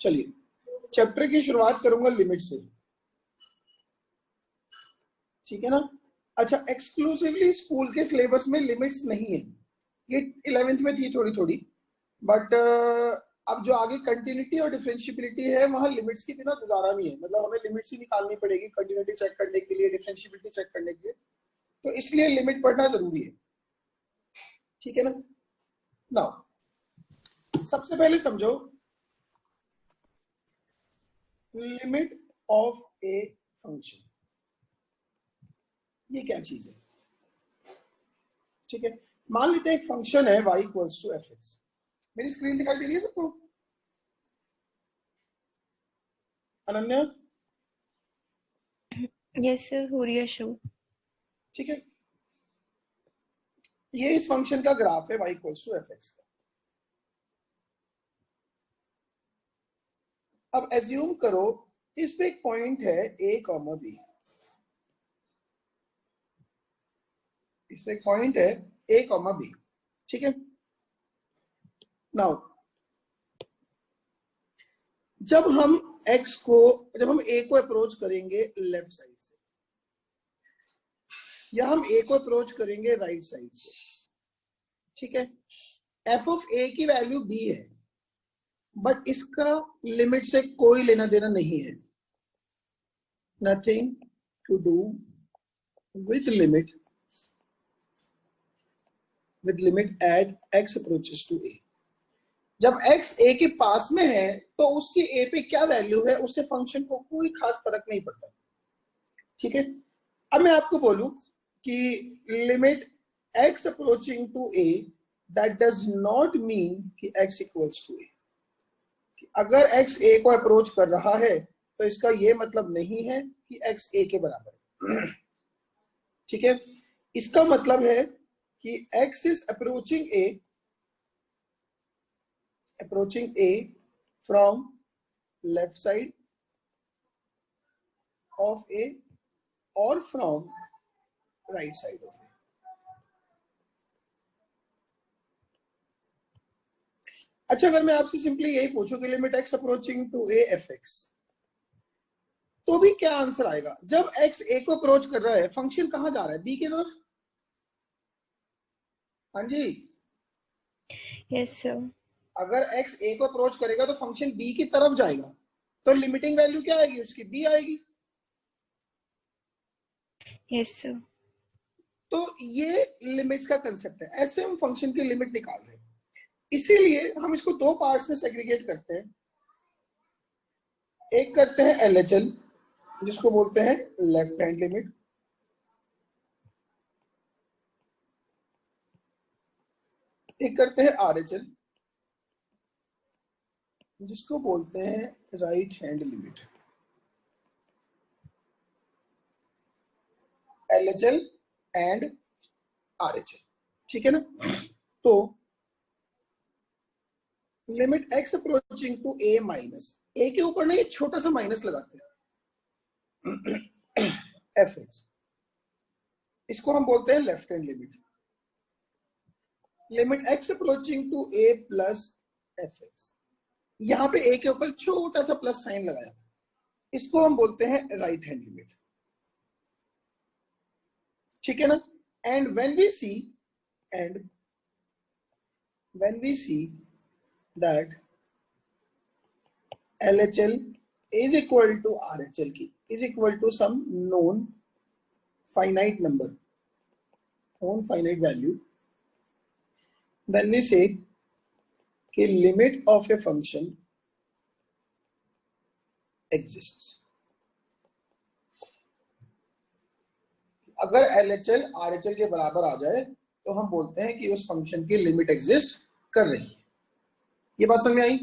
चलिए चैप्टर की शुरुआत करूंगा लिमिट से, ठीक है ना। अच्छा, एक्सक्लूसिवली स्कूल के सिलेबस में लिमिट्स नहीं है, ये 11th में थी थोड़ी थोड़ी, बट अब जो आगे कंटिन्यूटी और डिफरेंशियबिलिटी है वहां लिमिट्स की बिना गुजारा नहीं है, मतलब हमें लिमिट्स ही निकालनी पड़ेगी कंटिन्यूटी चेक करने के लिए, डिफरेंशियबिलिटी चेक करने के लिए, तो इसलिए लिमिट पढ़ना जरूरी है, ठीक है ना। नाउ सबसे पहले समझो लिमिट ऑफ ए फंक्शन, ये क्या चीज है, ठीक है। मान लेते हैं एक फंक्शन है y equals to f x, मेरी स्क्रीन दिखाई दे रही है सबको? अनन्या? यस सर, हो रही है शो। ठीक है, ये इस फंक्शन का ग्राफ है y equals to f x का। अब एज्यूम करो इस पे एक पॉइंट है a कॉमा b, इस पे एक पॉइंट है a कॉमा b, ठीक है। नाउ जब हम a को अप्रोच करेंगे लेफ्ट साइड से, या हम a को अप्रोच करेंगे राइट साइड से, ठीक है। f ऑफ a की वैल्यू b है, बट इसका लिमिट से कोई लेना देना नहीं है, nothing to do with limit at x approaches to a। जब x a के पास में है तो उसकी a पे क्या वैल्यू है उससे फंक्शन को कोई खास फर्क नहीं पड़ता, ठीक है। अब मैं आपको बोलूं कि limit x approaching to a, that does not mean कि x इक्वल्स टू a। अगर x a को अप्रोच कर रहा है तो इसका ये मतलब नहीं है कि x a के बराबर है, ठीक है। इसका मतलब है कि x is approaching a from left side of a or from right side of a। अच्छा, अगर मैं आपसे सिंपली यही पूछूं कि limit x approaching to a f x, तो भी क्या आंसर आएगा? जब x a को अप्रोच कर रहा है फंक्शन कहां जा रहा है? b की तरफ। हाँ जी, यस सर। अगर x a को अप्रोच करेगा तो फंक्शन b की तरफ जाएगा, तो लिमिटिंग वैल्यू क्या आएगी उसकी? b आएगी। Yes sir. तो ये लिमिट्स का कंसेप्ट है, ऐसे हम फंक्शन की लिमिट निकाल रहे हैं। इसीलिए हम इसको दो पार्ट्स में सेग्रीगेट करते हैं। एक करते हैं LHL, जिसको बोलते हैं लेफ्ट हैंड लिमिट, एक करते हैं RHL, जिसको बोलते हैं right hand limit. LHL and RHL, ठीक है ना। तो limit x approaching to a minus, a के ऊपर ना एक छोटा सा माइनस लगाते हैं एफ एक्स, इसको हम बोलते हैं left hand limit. Limit x approaching to a plus f x, यहां पे a के ऊपर छोटा सा प्लस साइन लगाया, इसको हम बोलते हैं राइट हैंड लिमिट, ठीक है ना। And when we see that LHL is equal to RHL की is equal to some known finite number, known finite value, then we say कि limit of a function exists। अगर LHL RHL के बराबर आ जाए तो हम बोलते हैं कि उस फंक्शन की लिमिट एग्जिस्ट कर रही है। ये बात समझ में आई?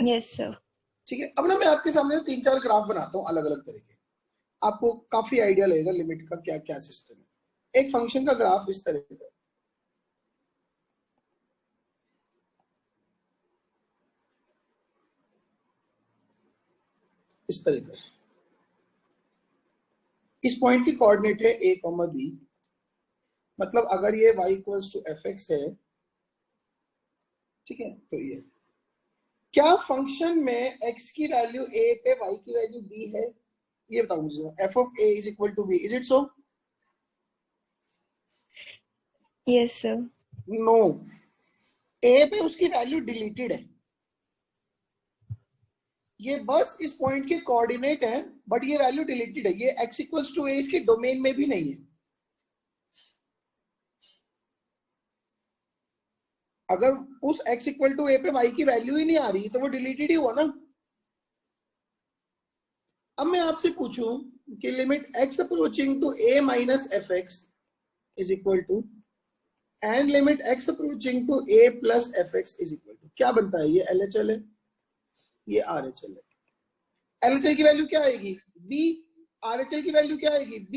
Yes sir. ठीक है, अब ना मैं आपके सामने 3-4 ग्राफ बनाता हूँ अलग अलग तरह के, आपको काफी आइडिया लगेगा लिमिट का क्या क्या सिस्टम है। एक फंक्शन का ग्राफ इस तरह का, इस तरह का, इस पॉइंट की कोऑर्डिनेट है a, b, मतलब अगर ये y equals to f x है, ठीक है, तो ये क्या फंक्शन में x की वैल्यू a पे y की वैल्यू b है? ये बताओ मुझे। f of a is equal to b, is it so? Yes, sir. No, a पे उसकी वैल्यू डिलीटेड है, ये बस इस पॉइंट के कोऑर्डिनेट है, बट ये वैल्यू डिलीटेड है, ये x इक्वल्स टू a इसके डोमेन में भी नहीं है। अगर उस x इक्वल टू a पे y की वैल्यू ही नहीं आ रही तो वो डिलीटेड ही हुआ ना। अब मैं आपसे पूछूं कि limit x approaching to a minus f x is equal to and limit x approaching to a plus f x is equal to, क्या बनता है? ये LHL है, ये RHL है। LHL की वैल्यू क्या आएगी? b, RHL की वैल्यू क्या आएगी? b,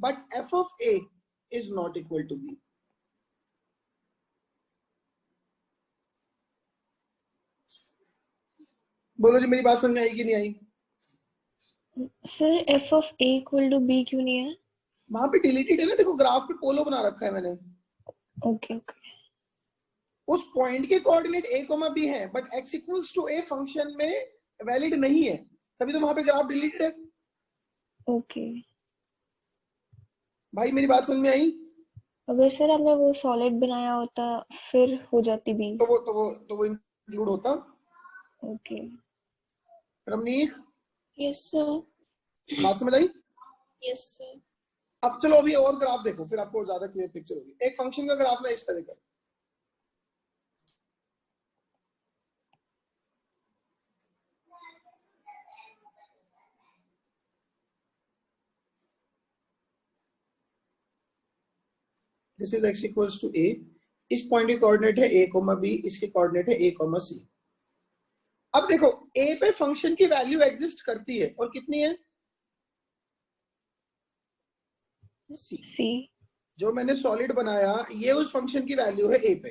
but f of a is not equal to b। बोलो जी, मेरी बात समझ में आई कि नहीं आई? Sir f of a equal to b क्यों नहीं है? वहां पे डिलीटेड है ना, देखो ग्राफ पे पोलो बना रखा है मैंने। Okay okay. उस पॉइंट के कोऑर्डिनेट a, b है, but x equals to a function में वैलिड नहीं है, तभी तो वहां पे ग्राफ डिलीटेड है। ओके। भाई मेरी बात समझ में आई? अगर सर आपने वो सॉलिड बनाया होता फिर हो जाती b। तो वो इंक्लूड होता। ओके। Ramneet, yes sir. बात समझ आई? Yes sir. अब चलो अभी और ग्राफ देखो, फिर आपको ज्यादा क्लियर पिक्चर होगी। एक फंक्शन का ग्राफ ना इस तरह का, this is x equals to a, इस पॉइंट के कोऑर्डिनेट है a, b, इसके कोऑर्डिनेट है a, c। अब देखो a पे फंक्शन की वैल्यू एग्जिस्ट करती है और कितनी है? c। जो मैंने सॉलिड बनाया ये उस फंक्शन की वैल्यू है a पे,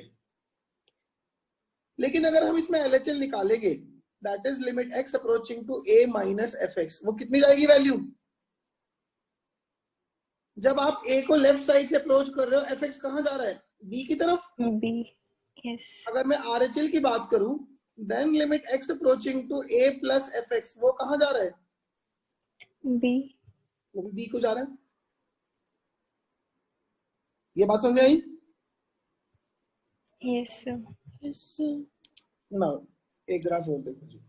लेकिन अगर हम इसमें LHL निकालेंगे, that is limit x approaching to a minus f x, वो कितनी जाएगी वैल्यू? जब आप a को लेफ्ट साइड से अप्रोच कर रहे हो, fx कहां जा रहा है? b की तरफ। b। यस। अगर मैं RHL की बात करूं, then limit x approaching to a plus f x, वो कहां जा रहा है? b। वो भी b को जा रहा है। ये बात समझ में आई? Yes sir. Yes sir. ना, एक ग्राफ और देखो जी।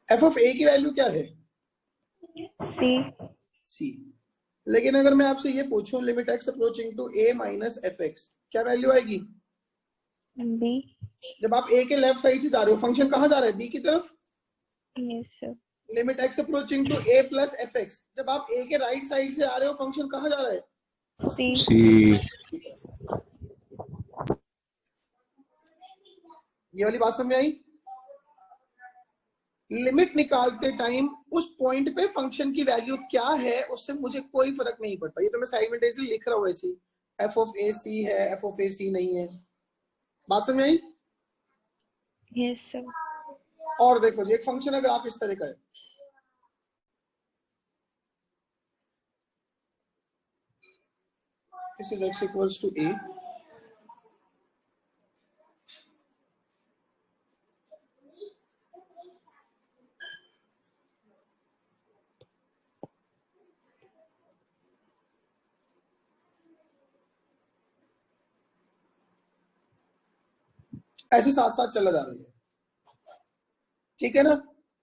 एफ ऑफ ए की वैल्यू क्या है? c। लेकिन अगर मैं आपसे ये पूछूं limit x approaching to a minus f x, क्या वैल्यू आएगी? b। जब आप a के लेफ्ट साइड से जा रहे हो, फंक्शन कहां जा रहा है? b की तरफ। Yes sir. Limit x approaching to a plus f x, जब आप a के राइट साइड से आ रहे हो, फंक्शन कहां जा रहा है? c। ये वाली बात समझ में आई? लिमिट निकालते टाइम उस पॉइंट पे फंक्शन की वैल्यू क्या है उससे मुझे कोई फर्क नहीं पड़ता। ये तो मैं साइड में ऐसे लिख रहा हूं, ऐसे एफ ऑफ ए सी है, एफ ऑफ ए सी नहीं है। बात समझ में आई? Yes sir. और देखो जी, एक फंक्शन अगर आप इस तरह का है, this is x equals to a, ऐसे साथ साथ चला जा रहा है, ठीक है ना?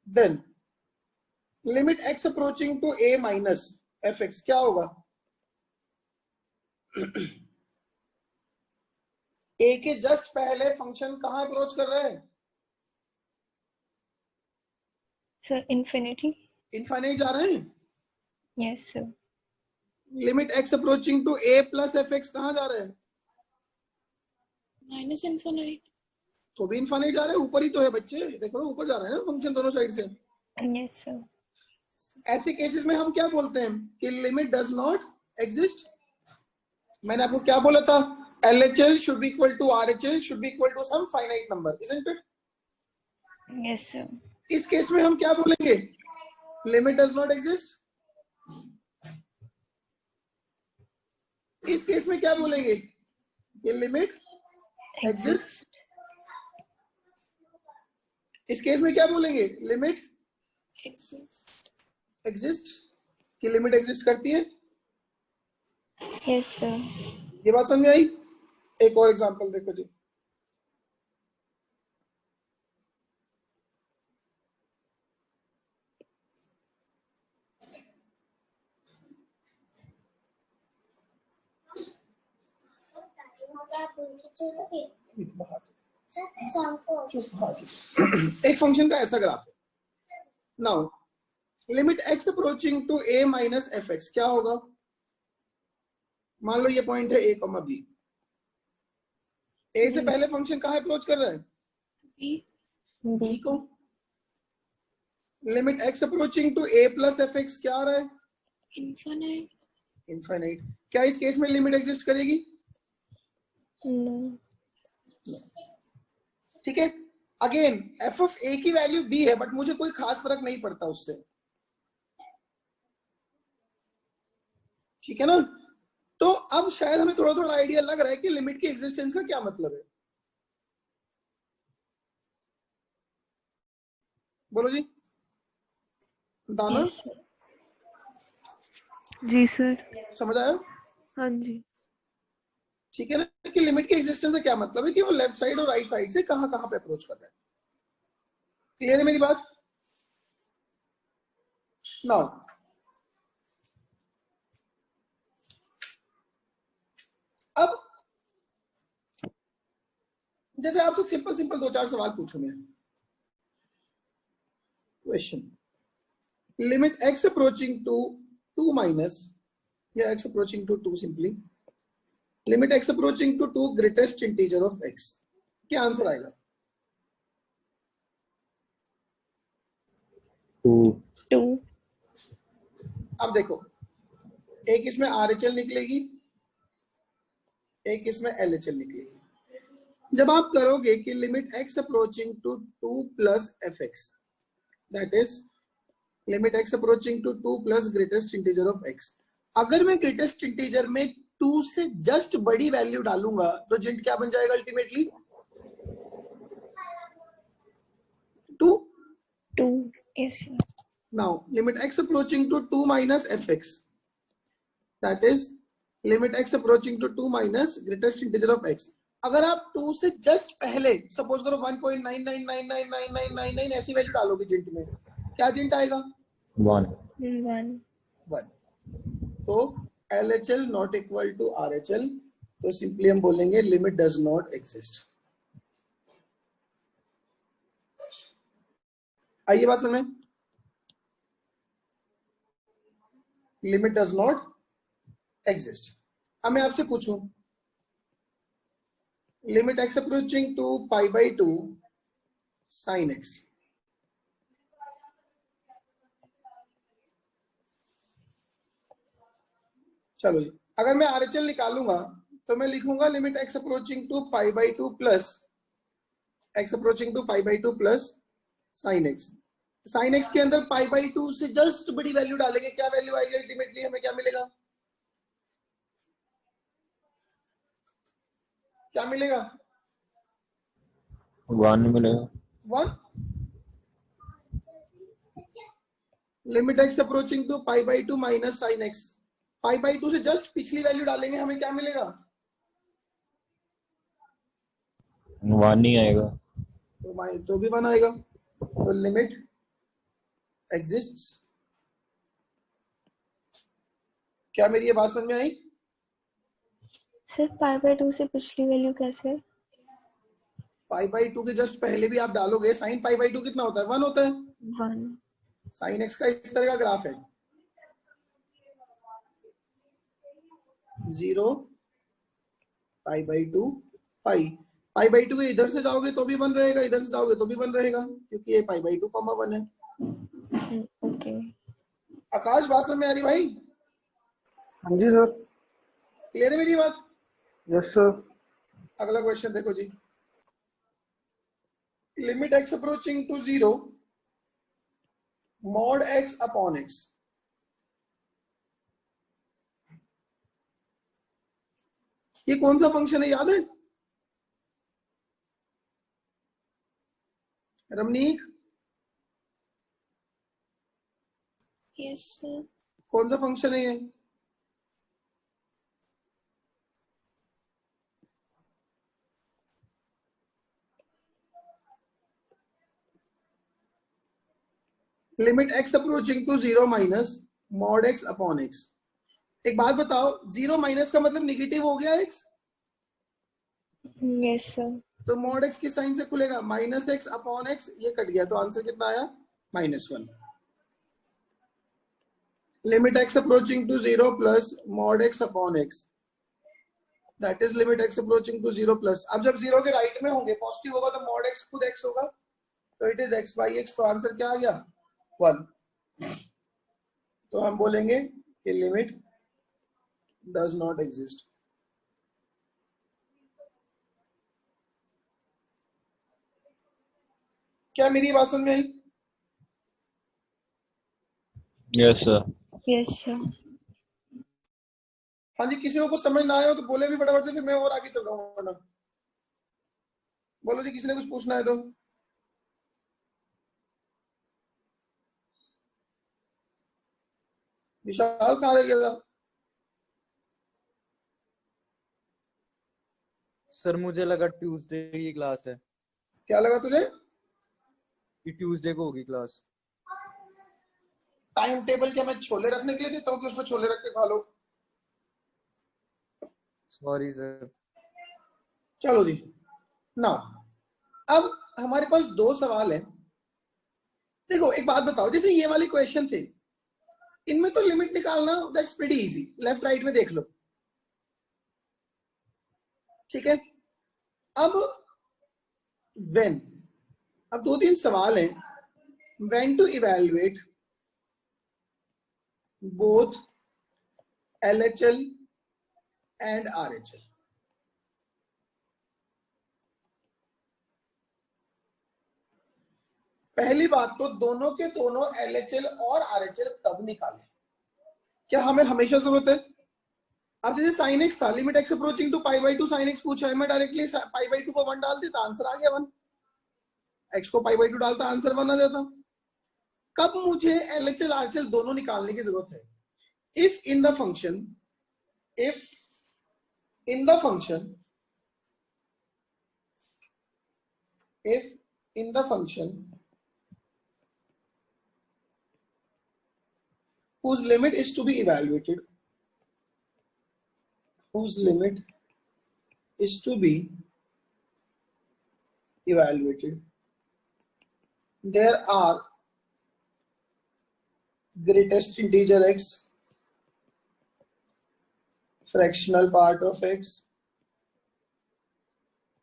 Then limit x approaching to a minus f x क्या होगा? a के जस्ट पहले फंक्शन कहां अप्रोच कर रहा है? Sir infinity. इनफाइनाइट जा रहे हैं। Yes sir. Limit x approaching to a plus f x कहां जा रहा है? Minus infinite. तो भी इनफाइनाइट जा रहा है, ऊपर ही तो है बच्चे, देखो ना ऊपर जा रहा है ना फंक्शन दोनों साइड से। Yes sir. ऐसे केसेस में हम क्या बोलते हैं कि लिमिट डज नॉट एग्जिस्ट। मैंने आपको क्या बोला था? LHL should be equal to RHL should be equal to some finite number, isn't it? Yes sir. इस केस में हम क्या बोलेंगे? Limit does not exist. इस केस में क्या बोलेंगे? ये लिमिट एग्जिस्ट। इस केस में क्या बोलेंगे? Limit Exist. एग्जिस्ट। की लिमिट एग्जिस्ट करती है। Yes sir. ये बात समझ में आई? एक और एग्जांपल देखो जी। एक फंक्शन का ऐसा ग्राफ है। Now limit x approaching to a minus f x क्या होगा? मान लो ये पॉइंट है a, b। a से पहले फंक्शन कहाँ अप्रोच कर रहा है? b को। Limit x approaching to a plus f x क्या आ रहा है? Infinite. इनफाइनाइट। क्या इस केस में लिमिट एग्जिस्ट करेगी? नो। ठीक है। अगेन एफ ऑफ ए की वैल्यू b है, बट मुझे कोई खास फर्क नहीं पड़ता उससे। ठीक है ना? तो अब शायद हमें थोड़ा थोड़ा आइडिया लग रहा है कि लिमिट की एग्जिस्टेंस का क्या मतलब है। बोलो जी। दाना यस सर। जी सर। समझ आया? हाँ जी। ठीक है ना कि लिमिट की एग्जिस्टेंस का क्या मतलब है कि वो लेफ्ट साइड और राइट साइड से कहां कहां पे अप्रोच कर रहा है। क्लियर है मेरी बात? नाउ अब जैसे आपसे सिंपल सिंपल दो चार सवाल पूछूं मैं। Question limit x approaching to 2 minus या x approaching to 2 simply limit x approaching to 2 greatest integer of x क्या आंसर आएगा? 2। अब देखो एक इसमें RHL निकलेगी, एक इसमें LHL निकलेगी। जब आप करोगे कि limit x approaching to 2 plus f x that is limit x approaching to 2 plus greatest integer of x, अगर मैं ग्रेटेस्ट इंटीजर में 2 से जस्ट बड़ी वैल्यू डालूंगा तो जिंट क्या बन जाएगा ultimately? 2। Yes sir. Now limit x approaching to 2 minus f x that is limit x approaching to 2 minus greatest integer of x। अगर आप 2 से जस्ट पहले सपोज करो 1.99999999 ऐसी वैल्यू डालोगे जिंट में, क्या जिंट आएगा? 1। 1। तो LHL not equal to RHL, तो सिंपली हम बोलेंगे लिमिट डज नॉट एग्जिस्ट। आइए बात समझ में। Limit does not exist. अब मैं आपसे पूछूं limit x approaching to pi by 2 sine x, चलो जी अगर मैं RHL निकालूंगा तो मैं लिखूंगा limit x approaching to pi by 2 plus x approaching to pi by 2 plus sine x। Sine x के अंदर पाई बाई 2 से जस्ट बड़ी वैल्यू डालेंगे, क्या वैल्यू आएगी अल्टीमेटली? हमें क्या मिलेगा? क्या मिलेगा? 1 मिलेगा। 1। Limit x approaching to pi by 2 minus sine x, pi by 2 से जस्ट पिछली वैल्यू डालेंगे, हमें क्या मिलेगा? 1 ही आएगा। तो भी 1 आएगा। तो लिमिट एग्जिस्ट्स। क्या मेरी ये बात समझ में आई? सर पाई बाई 2 से पिछली वैल्यू कैसे? पाई बाई 2 के जस्ट पहले भी आप डालोगे, साइन पाई बाई 2 कितना होता है? 1 होता है। 1। साइन x का इस तरह का ग्राफ है 0 पाई बाई 2 पाई पाई बाई 2 इधर से जाओगे तो भी 1 रहेगा, इधर से जाओगे तो भी 1 रहेगा, क्योंकि ये पाई बाई 2 कॉमा 1 है। ओके। आकाश बात समझ में आ रही भाई? हाँ जी सर। क्लियर है मेरी बात? Yes sir. अगला क्वेश्चन देखो जी। Limit x approaching to 0 mod x upon x। ये कौन सा फंक्शन है, याद है रमनीक? Yes, sir. कौन सा फंक्शन है ये? Limit x approaching to 0 minus mod x upon x। एक बात बताओ, 0 माइनस का मतलब निगेटिव हो गया x, यस सर। तो मॉड x किस साइन से खुलेगा? माइनस x अपॉन x, ये कट गया तो आंसर कितना आया? -1। Limit x approaching to 0 plus mod x upon x, that is limit x approaching to 0 plus. अब जब 0 के राइट में होंगे, पॉजिटिव होगा तो मॉड x खुद x होगा, तो it is x by x, तो आंसर क्या आ गया? 1। तो हम बोलेंगे कि लिमिट डज नॉट एग्जिस्ट। क्या मेरी बात समझ में आई? Yes sir. Yes sir. हाँ जी, किसी को कुछ समझ ना आए हो तो बोले भी फटाफट से, फिर मैं और आगे चल रहा हूँ। वरना बोलो जी, किसी ने कुछ पूछना है तो। विशाल कहाँ रह गया था? सर मुझे लगा ट्यूसडे की क्लास है, क्या लगा तुझे? कि ट्यूसडे को होगी क्लास। टाइम टेबल क्या मैं छोले रखने के लिए देता हूँ कि उसमें छोले रख के खा लो? Sorry sir. चलो जी, नाउ अब हमारे पास 2 सवाल हैं। देखो एक बात बताओ, जैसे ये वाली क्वेश्चन थे, इनमें तो लिमिट निकालना that's pretty easy, left right में देख लो, ठीक है। अब व्हेन, अब 2-3 सवाल हैं। When to evaluate both LHL and RHL। पहली बात तो दोनों के दोनों LHL और RHL तब निकालें, क्या हमें हमेशा जरूरत है? अब जैसे sin x था, limit x approaching to π/2 sin x पूछा है, मैं डायरेक्टली π/2 को 1 डाल देता, आंसर आ गया 1। x को π/2 डालता, आंसर 1 आ जाता। कब मुझे LHL RHL दोनों निकालने की जरूरत है? If in the function whose limit is to be evaluated, there are greatest integer x, fractional part of x,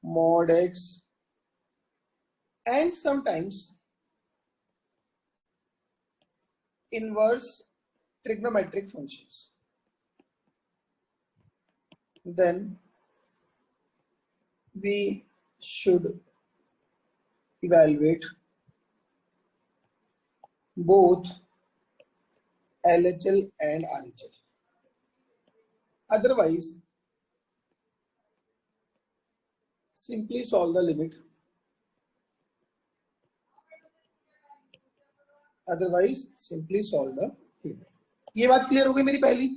mod x, and sometimes inverse trigonometric functions, then we should evaluate both LHL and RHL. Otherwise, simply solve the limit. ये बात clear हो गई मेरी पहली?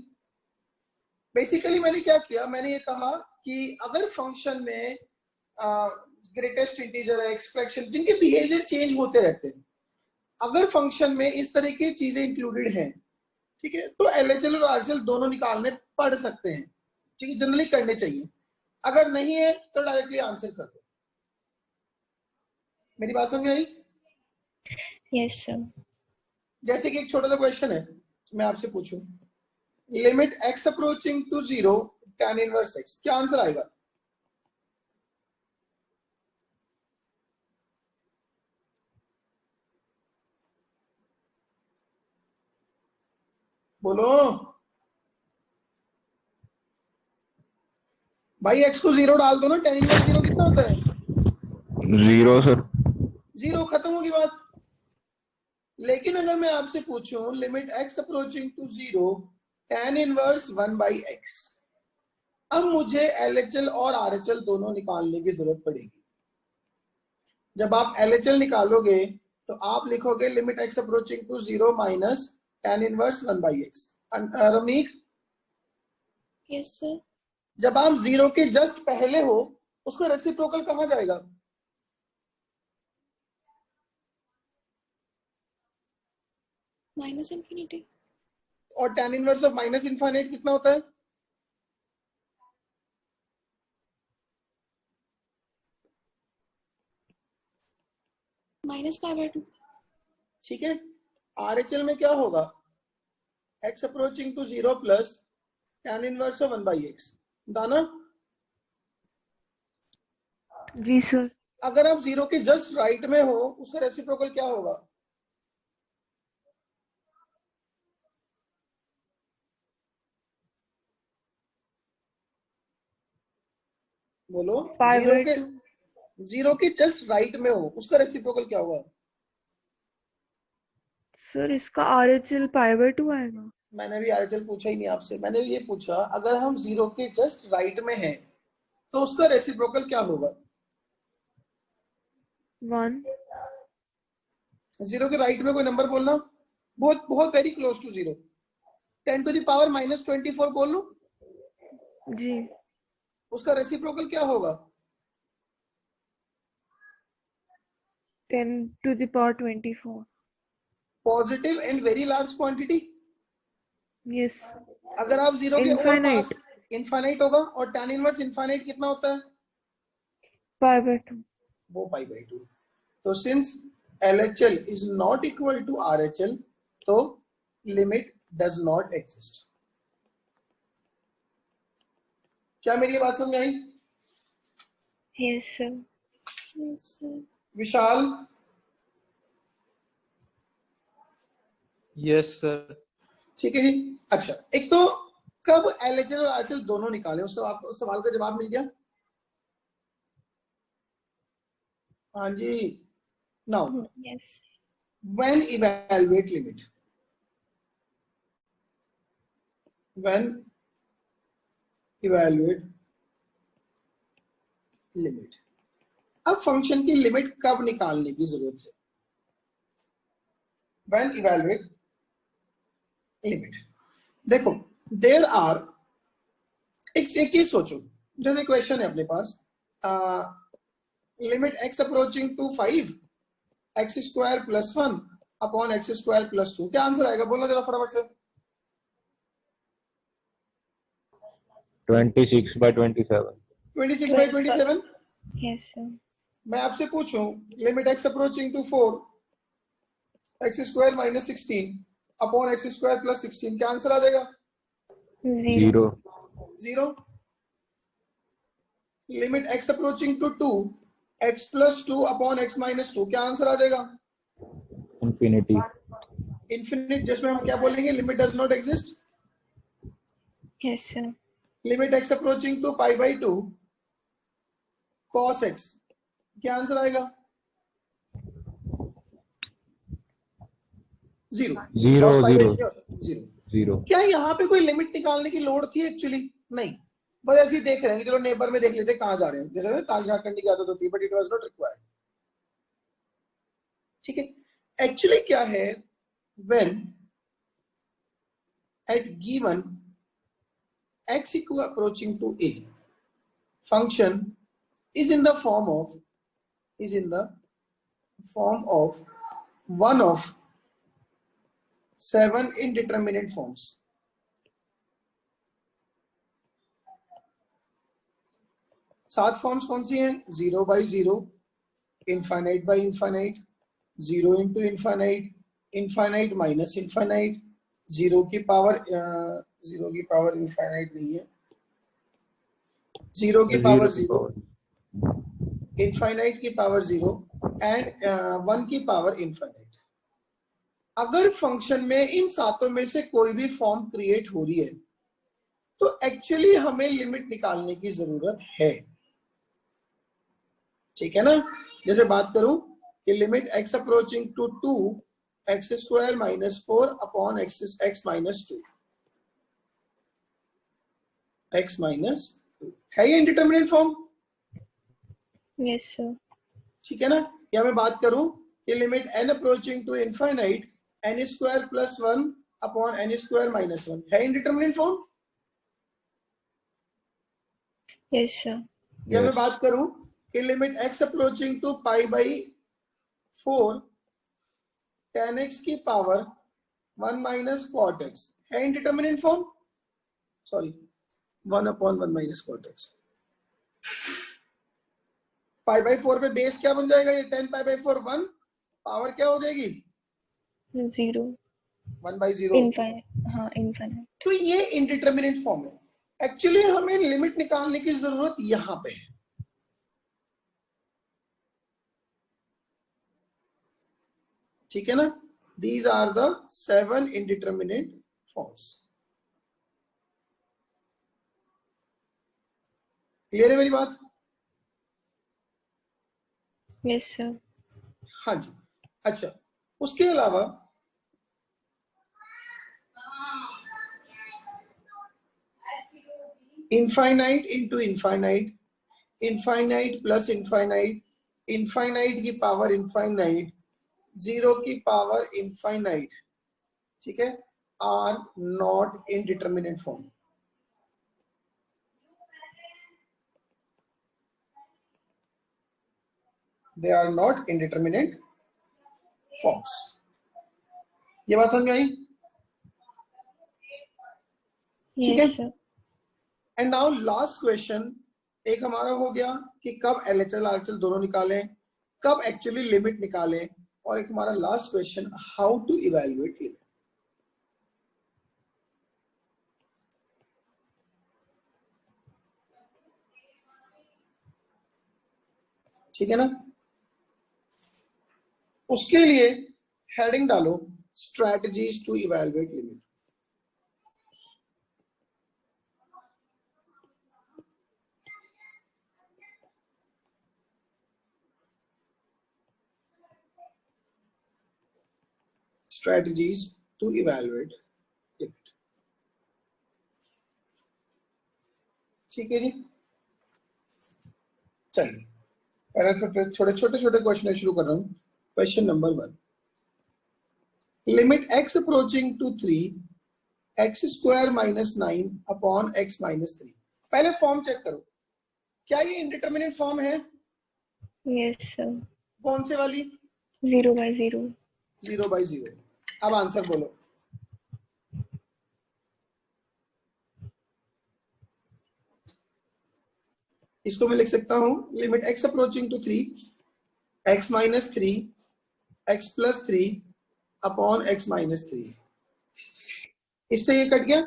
Basically मैंने क्या किया, मैंने ये कहा कि अगर फंक्शन में ग्रेटेस्ट इंटीजर है, एक्सप्रेशन जिनके बिहेवियर चेंज होते रहते हैं, अगर फंक्शन में इस तरह की चीजें इंक्लूडेड हैं, ठीक है, तो LHL और RHL दोनों निकालने पड़ सकते हैं, ठीक है, जनरली करने चाहिए। अगर नहीं है तो डायरेक्टली आंसर कर दो। मेरी बात समझ में आई? Yes sir. जैसे कि एक छोटा सा क्वेश्चन है, मैं आपसे पूछूं, limit x approaching to 0 tan inverse x, क्या आंसर आएगा? बोलो भाई, x को 0 डाल दो ना, tan इनवर्स 0 कितना होता है? 0 सर। जीरो, खत्म होगी बात। लेकिन अगर मैं आपसे पूछूं limit x approaching to 0 tan inverse 1/x, अब मुझे LHL और RHL दोनों निकालने की जरूरत पड़ेगी। जब आप LHL निकालोगे तो आप लिखोगे limit x approaching to 0 minus tan inverse 1/x। Ramik, Yes, sir. जब आप 0 के जस्ट पहले हो उसका रेसिप्रोकल कहां जाएगा? Minus infinity. और tan inverse of minus infinite कितना होता है? Minus pi by 2. ठीक है, RHL में क्या होगा? x approaching to 0 plus tan inverse of 1/x। Dana, ji sir. अगर आप 0 के जस्ट राइट में हो उसका रेसिप्रोकल क्या होगा? बोलो। Pi जीरो by के 2. 0 के जस्ट राइट में हो उसका रेसिप्रोकल क्या होगा? सर इसका RHL pi by 2 आएगा। मैंने भी RHL पूछा ही नहीं आपसे, मैंने ये पूछा अगर हम 0 के जस्ट राइट में हैं तो उसका रेसिप्रोकल क्या होगा? 1। 0 के राइट में कोई नंबर बोलना, बहुत बहुत very close to 0। 10 to the power minus 24 बोल लो, जी। उसका रेसिप्रोकल क्या होगा? 10 to the power 24। Positive and very large quantity. Yes. अगर आप 0 के और पास, Infinite। इनफाइनाइट होगा। और tan इनवर्स इनफाइनाइट कितना होता है? pi by 2। वो पाई बाई 2। तो since LHL is not equal to RHL तो लिमिट डज नॉट एग्जिस्ट। क्या मेरी ये बात समझ आई? Yes sir. Yes, sir. Vishal, yes sir. ठीक है जी। अच्छा, एक तो कब LHL और RHL दोनों निकाले, उस सवाल का जवाब मिल गया। हाँ जी। Now yes. when evaluate limit, when evaluate limit, अब फंक्शन की लिमिट कब निकालने की जरूरत है? when evaluate limit, देखो देयर आर, एक चीज सोचो, जैसे क्वेश्चन है अपने पास, limit x approaching to 5 x square plus 1 upon x square plus 2, क्या आंसर आएगा? बोलो जरा फटाफट से। 26/27। 26/27। Yes sir. मैं आपसे पूछूं limit x approaching to 4 x square minus 16 upon x square plus 16, क्या आंसर आ जाएगा? 0। 0। Limit x approaching to 2 x plus 2 upon x minus 2, क्या आंसर आ जाएगा? इंफिनिटी। इन्फिनिट, जिसमें हम क्या बोलेंगे? Limit does not exist. Yes sir. Limit x approaching to pi by 2 cos x, क्या आंसर आएगा? 0। 0 cos pi by 0 0। 0। क्या यहाँ पे कोई लिमिट निकालने की लोड थी? एक्चुअली नहीं, बस ऐसे ही देख रहे हैं कि चलो नेबर में देख लेते कहां जा रहे हैं, जैसे ना ताक झांक करने की आदत होती है, but it was not required. ठीक है, एक्चुअली क्या है, when eight given x equal approaching to a, function is in the form of one of 7 indeterminate forms. सात फॉर्म्स कौन सी हैं? 0/0, infinite by infinite, 0 into infinite, infinite minus infinite, 0 की power infinite नहीं है, 0 की पावर 0, इनफाइनाइट की power 0 and 1 की power infinite. अगर फंक्शन में इन सातों में से कोई भी फॉर्म क्रिएट हो रही है तो एक्चुअली हमें लिमिट निकालने की जरूरत है। ठीक है ना? जैसे बात करूं कि limit x approaching to 2 x square minus 4 upon x minus 2 x minus 2 है ये इंडिटरमिनेट फॉर्म? Yes sir. ठीक है ना। या मैं बात करूं कि limit n approaching to infinite n square plus 1 upon n square minus 1 है इंडिटरमिनेट फॉर्म? Yes sir. या मैं Yes. बात करूं कि limit x approaching to pi by 4 tan x की पावर 1 माइनस cot x है indeterminate form? Sorry 1 upon 1 minus cot x। Pi by 4 पे base क्या बन जाएगा? ये 10 पाई बाई 4 1, पावर क्या हो जाएगी? 0 1 बाई 0। इनफाइनाइट। हाँ इनफाइनाइट। तो ये इंडिटरमिनेट फॉर्म है। एक्चुअली हमें लिमिट निकालने की जरूरत यहां पे है। ठीक है ना। These are the 7 indeterminate forms. Clear है मेरी बात? Yes sir. हाँ जी। अच्छा, उसके अलावा infinite into infinite, infinite plus infinite, infinite की पावर इनफाइनाइट, 0 की पावर इनफाइनाइट, ठीक है, are not indeterminate form. They are not indeterminate forms. ये बात समझ में आई? ठीक है। Yes sir. And now last question, एक हमारा हो गया कि कब एलएचएल आरएचएल दोनों निकालें, कब एक्चुअली लिमिट निकालें, और एक हमारा last question, how to evaluate limit. ठीक है ना। उसके लिए हेडिंग डालो, strategies to evaluate limit. strategies to evaluate limit। ठीक है जी। चलिए पहले छोटे छोटे क्वेश्चन शुरू कर रहा हूं। Question number 1, limit x approaching to 3 x square minus 9 upon x minus 3। पहले फॉर्म चेक करो, क्या ये इंडिटरमिनेट फॉर्म है? Yes sir. कौन से वाली? 0/0। 0/0। अब आंसर बोलो। इसको मैं लिख सकता हूं, limit x approaching to 3 x minus 3 x plus 3 upon x minus 3। इससे ये कट गया,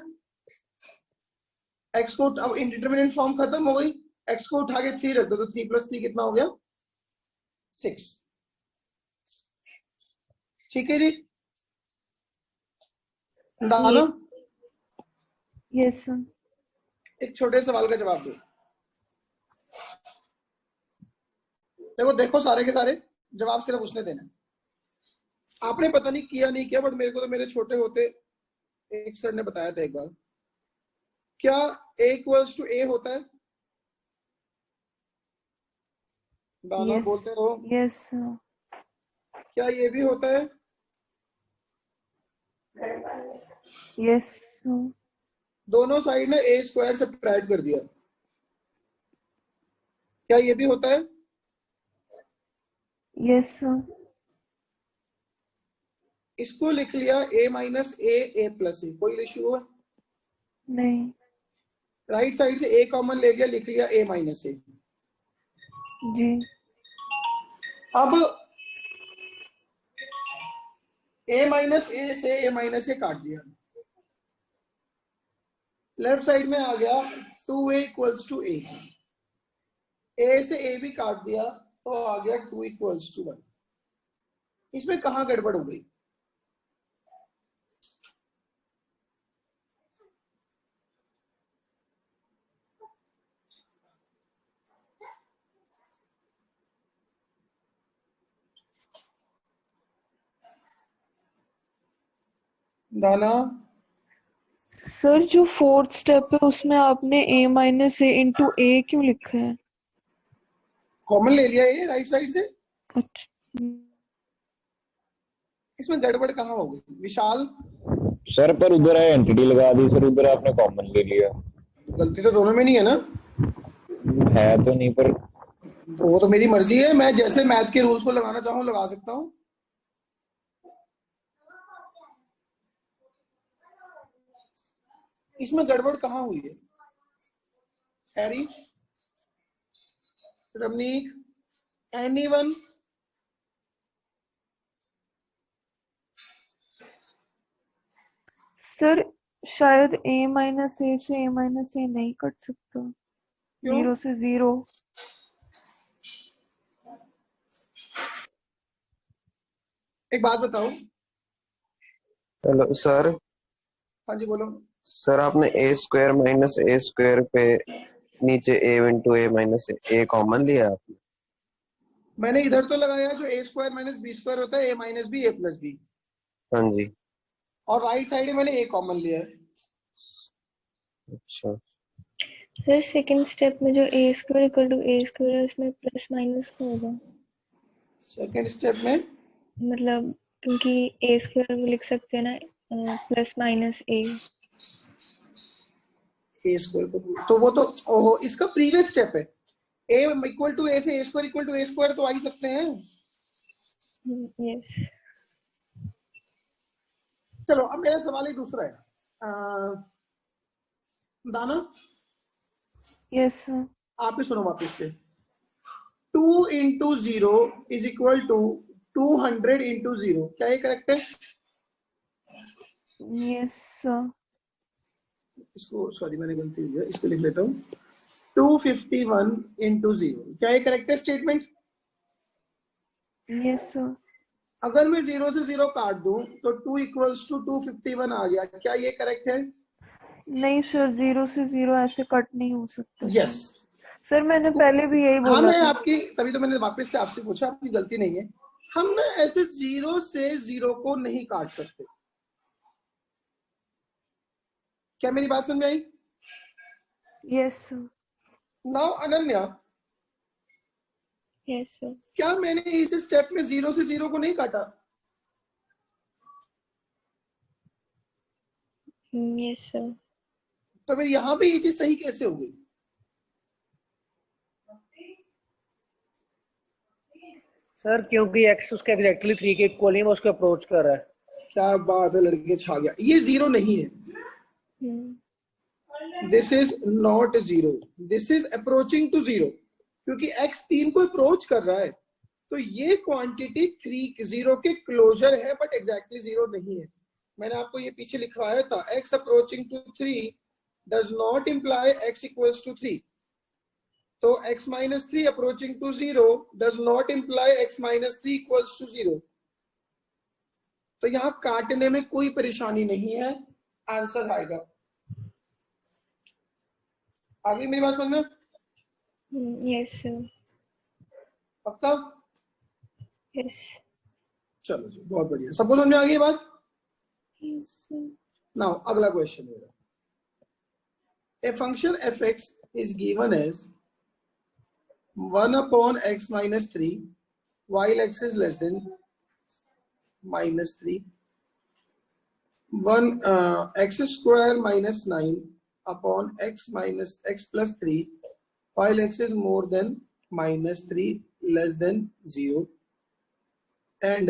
x को अब इंडिटरमिनेट फॉर्म खत्म हो गई, x को उठा के 3 रख दो तो 3 प्लस 3 कितना हो गया? 6। ठीक है जी। दाना, यस सर। एक छोटे सवाल का जवाब दो। देखो देखो सारे के सारे जवाब सिर्फ उसने देना। आपने पता नहीं किया नहीं किया, बट मेरे को तो मेरे छोटे होते एक सर ने बताया था एक बार, क्या a इक्वल्स टू a होता है? दाना Yes. बोलते रहो। Yes sir. क्या ये भी होता है? Yes sir. दोनों साइड में a स्क्वायर सब्ट्रैक्ट कर दिया, क्या ये भी होता है? Yes sir. इसको लिख लिया a minus a plus a, कोई इश्यू है? नहीं। राइट साइड से a कॉमन ले लिया, लिख लिया a माइनस a। जी। अब a माइनस a से a माइनस a काट दिया, लेफ्ट साइड में आ गया 2a equals to a, a से a भी काट दिया तो आ गया 2 इक्वल्स टू 1। इसमें कहां गड़बड़ हो गई? दाना सर जो फोर्थ स्टेप है उसमें आपने a माइनस ए इंटू ए क्यों लिखा है? कॉमन ले लिया ये राइट साइड से, अच्छा इसमें गड़बड़ कहाँ हो गई विशाल? सर पर उधर है एंटिटी लगा दी सर, उधर आपने कॉमन ले लिया। गलती तो दोनों में नहीं है ना? है तो नहीं, पर वो तो मेरी मर्जी है, मैं जैसे मैथ के रूल्स को लगाना चाहूँ लगा सकता हूँ। इसमें गड़बड़ कहाँ हुई है? Harry, Ramnik, anyone? सर शायद a माइनस ए से a माइनस ए नहीं कट सकता, क्यों? 0 से 0। एक बात बताओ। Hello sir. हाँ जी बोलो। सर आपने ए स्क्वायर माइनस ए स्क्वायर पे नीचे ए इंटू ए माइनस ए कॉमन लिया आपने? मैंने इधर तो लगाया जो ए स्क्वायर माइनस बी स्क्वायर होता है, ए माइनस बी ए प्लस बी, हाँ जी। और राइट साइड में मैंने ए कॉमन लिया है। अच्छा सर सेकंड स्टेप में जो a square equal to a square है उसमें प्लस माइनस का होगा, सेकेंड स्टेप में मतलब क्योंकि a स्क्वायर में लिख सकते हैं ना plus minus a। A square को तो वो तो ओहो इसका प्रीवियस स्टेप है। ए इक्वल टू ए से a square equal to a square तो आ ही सकते हैं। यस चलो अब मेरा सवाल ही दूसरा है। दाना यस सर। आप ही सुनो वापस से। 2 into 0 is equal to 200 into 0, क्या ये करेक्ट है? Yes sir. इसको सॉरी मैंने गलती हुई है, इसको लिख लेता हूँ। 251 इंटू 0, क्या ये करेक्ट है स्टेटमेंट? Yes sir. अगर मैं 0 से 0 काट दूं तो 2 इक्वल्स टू 251 आ गया, क्या ये करेक्ट है? नहीं सर 0 से 0 ऐसे कट नहीं हो सकता। यस सर मैंने पहले भी यही हाँ, बोला मैं था। आपकी तभी तो मैंने वापस से आपसे पूछा, आपकी गलती नहीं है। हम ना ऐसे 0 से 0 को नहीं काट सकते। क्या मेरी बात समझ में आई? Yes sir. Now Ananya, yes sir. क्या मैंने इस स्टेप में 0 से 0 को नहीं काटा? Yes sir. तो फिर यहाँ पे ये चीज सही कैसे हो गई? सर क्योंकि एक्स उसके एग्जैक्टली 3 के इक्वल है, वो उसको अप्रोच कर रहा है। क्या बात है, लड़के छा गया। ये 0 नहीं है, this is not 0, this is approaching to 0, क्योंकि x 3 को अप्रोच कर रहा है। तो ये क्वांटिटी 3 0 के क्लोजर है, बट एग्जैक्टली 0 नहीं है। मैंने आपको ये पीछे लिखवाया था, x approaching to 3 does not imply x equals to 3। तो x minus 3 approaching to 0 does not imply x minus 3 equals to 0। तो यहां काटने में कोई परेशानी नहीं है, आंसर आएगा। आगे मेरी बात समझना? Yes sir. पक्का? यस। चलो जी, बहुत बढ़िया, सबको समझ में आ गई बात? Yes, sir. नाउ अगला क्वेश्चन मेरा। A function f(x) is given as 1 upon x minus 3 while x is less than minus 3, 1 x square minus 9 upon x minus x plus 3 while x is more than minus 3 less than 0, and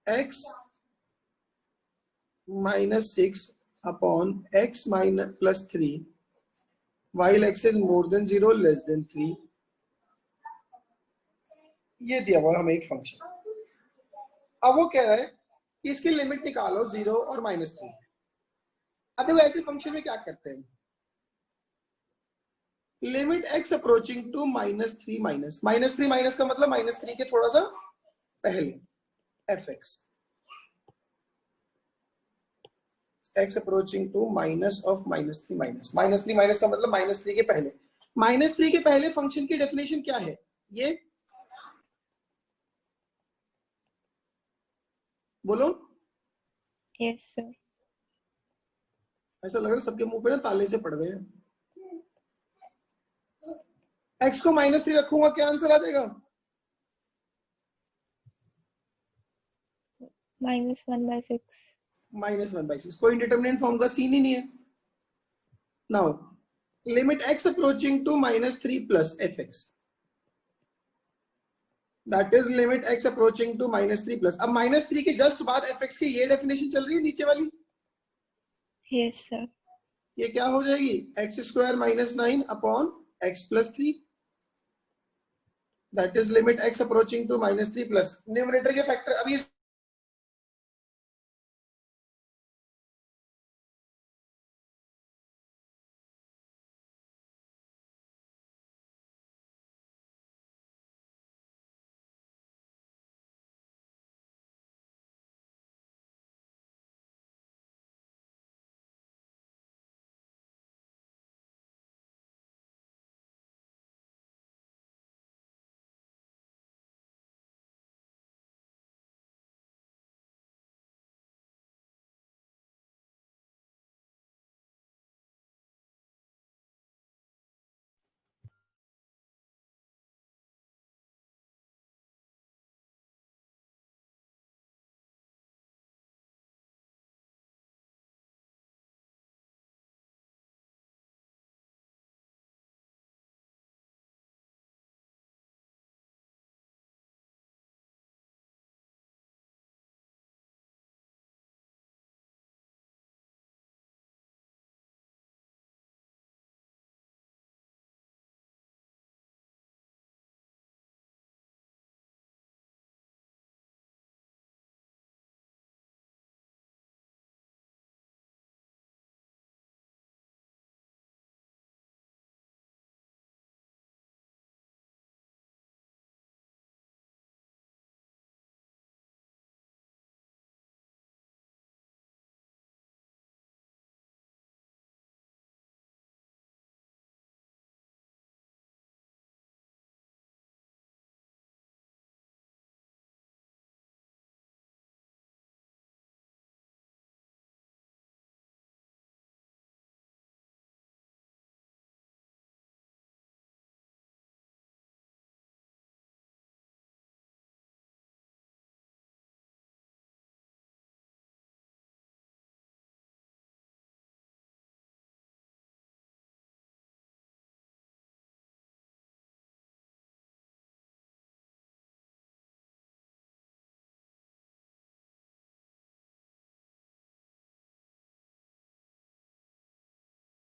x minus 6 upon x minus plus 3 while x is more than 0 less than 3। ये दिया हुआ हमें एक function. अब वो कह रहा है कि इसकी लिमिट निकालो 0 और -3। अब देखो ऐसे फंक्शन में क्या करते हैं, limit x approaching to -3 -3 minus का मतलब -3 के थोड़ा सा पहले f(x) x approaching to minus of -3 -3 minus का मतलब -3 के पहले। -3 के पहले फंक्शन की डेफिनेशन क्या है? ये बोलो। Yes, sir. ऐसा लग रहा है सबके मुंह पे ना ताले से पड़ गए हैं। x को -3 रखूंगा, क्या आंसर आ जाएगा? -1/6. -1/6। कोई इंडिटरमिनेंट फॉर्म का सीन ही नहीं है। Now limit x approaching to -3 plus fx, that is limit x approaching to -3 plus. अब -3 के जस्ट बाद fx की ये डेफिनेशन चल रही है नीचे वाली, Yes, sir. ये क्या हो जाएगी? x² -9 upon x + 3, that is limit x approaching to -3 plus. Numerator के फैक्टर, अब ये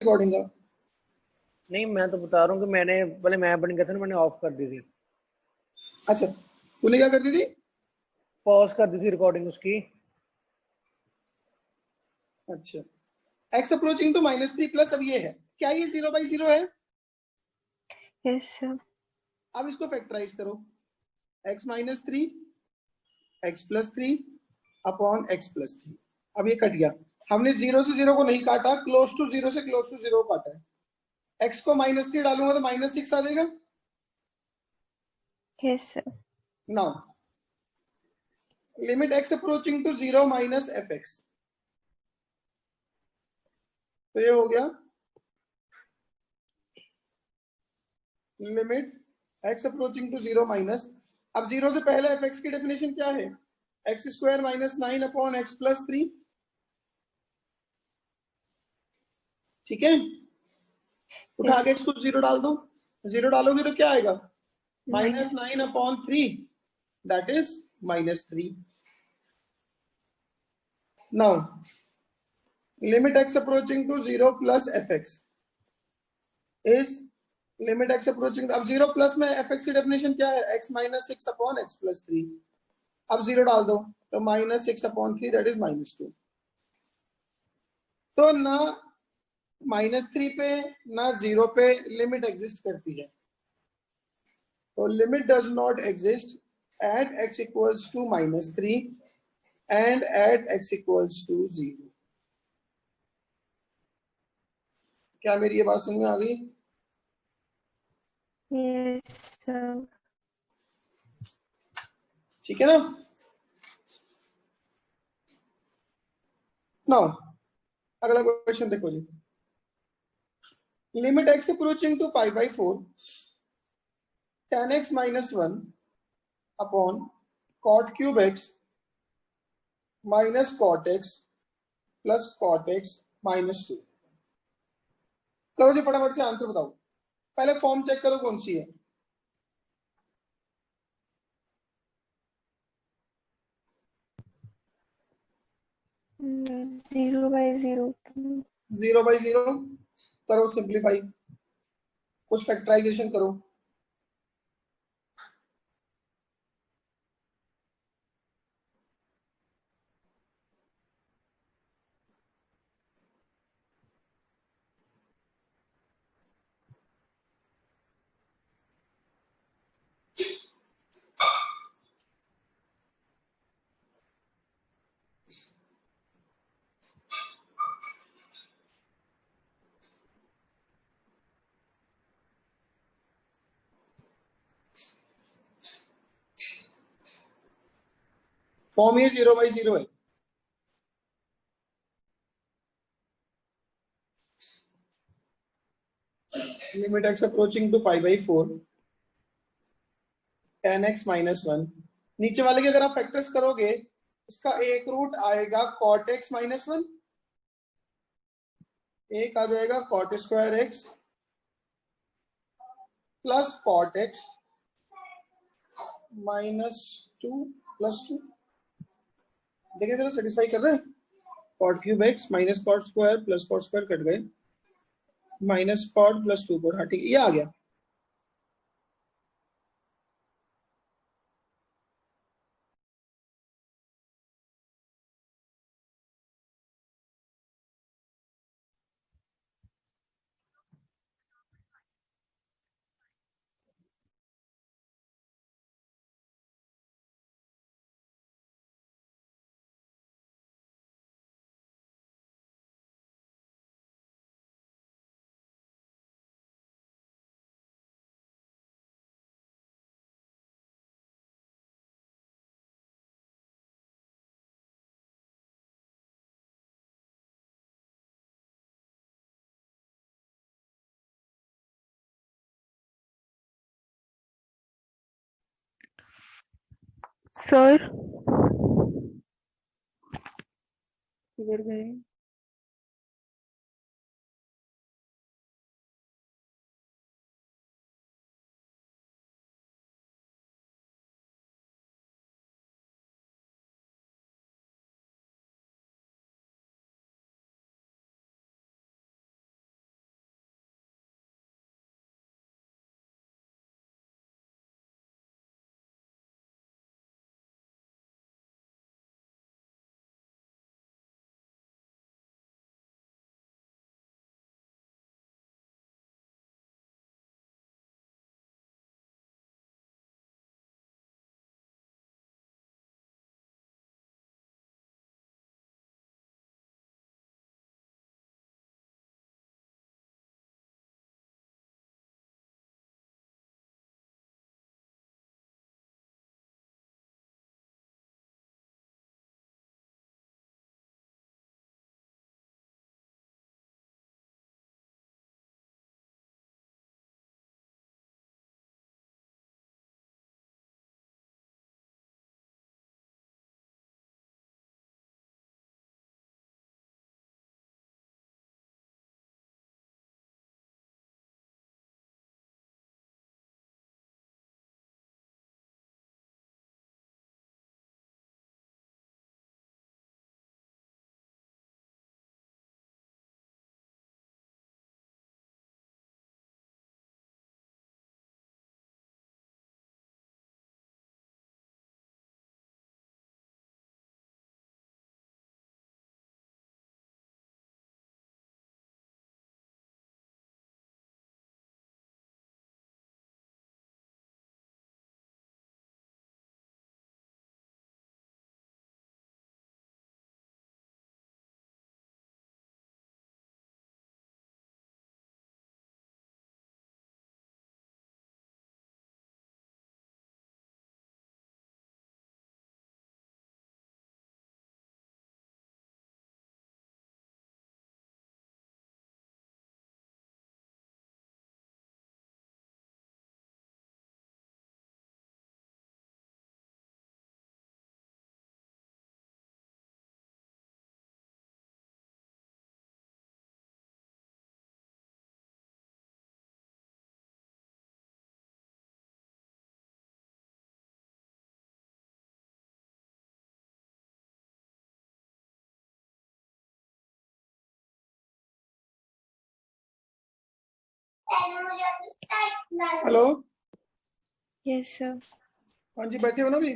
रिकॉर्डिंग का नहीं, मैं तो बता रहा हूँ कि मैंने पहले मैं बन गया था ना, मैंने ऑफ कर दी थी, अच्छा, तूने क्या कर दी थी? पॉज कर दी थी रिकॉर्डिंग उसकी। अच्छा, x अप्रोचिंग टू -3 प्लस, अब ये है क्या, ये 0/0 है। Yes, sir. अब इसको फैक्टराइज करो, x -3 x + 3 अपॉन x + 3। अब ये कट गया, हमने 0 से 0 को नहीं काटा, क्लोज टू 0 से क्लोज टू 0 काटा है। x को -3 डालूंगा तो -6 आ जाएगा। Yes, sir. Now limit x approaching to 0 minus fx, तो ये हो गया limit x approaching to 0 minus, अब 0 से पहले fx की डेफिनेशन क्या है? x² -9 अपॉन x + 3, ठीक है। उठा के x को 0 डाल दो, 0 डालोगे तो क्या आएगा? -9 upon 3, that is -3। Now limit x approaching to 0 plus fx is limit x approaching, अब 0 प्लस में fx की डेफिनेशन क्या है? x -6 upon x + 3। अब 0 डाल दो तो -6 अपॉन 3, दैट इज -2। तो ना -3 पे ना 0 पे लिमिट एग्जिस्ट करती है, तो limit does not exist at x equals to -3 and at x equals to 0। क्या मेरी ये बात समझ में आ गई? Yes, sir. ठीक है ना? नाउ अगला क्वेश्चन देखो जी, limit x approaching to pi by 4 tan x minus 1 अपॉन cot cube x minus cot x plus cot x minus 2। करो जी फटाफट से आंसर बताओ, पहले फॉर्म चेक करो कौन सी है। Zero by zero. 0/0 करो, सिंप्लीफाई, कुछ फैक्टराइजेशन करो। फॉर्म ये 0/0 है। Limit x approaching to pi by 4 tan x minus 1, नीचे वाले के अगर आप फैक्टर्स करोगे इसका एक रूट आएगा cot x माइनस 1, एक आ जाएगा cot square x plus cot x minus 2 plus 2। देखिए जरा सेटिस्फाई कर रहे हैं, cot cube x minus cot square plus cot square cut गए, माइनस cot प्लस 2 cot, हाँ ठीक है, ये आ गया। सर किधर गए? Hello, Yes, sir. हाँ जी, बैठे हो ना अभी?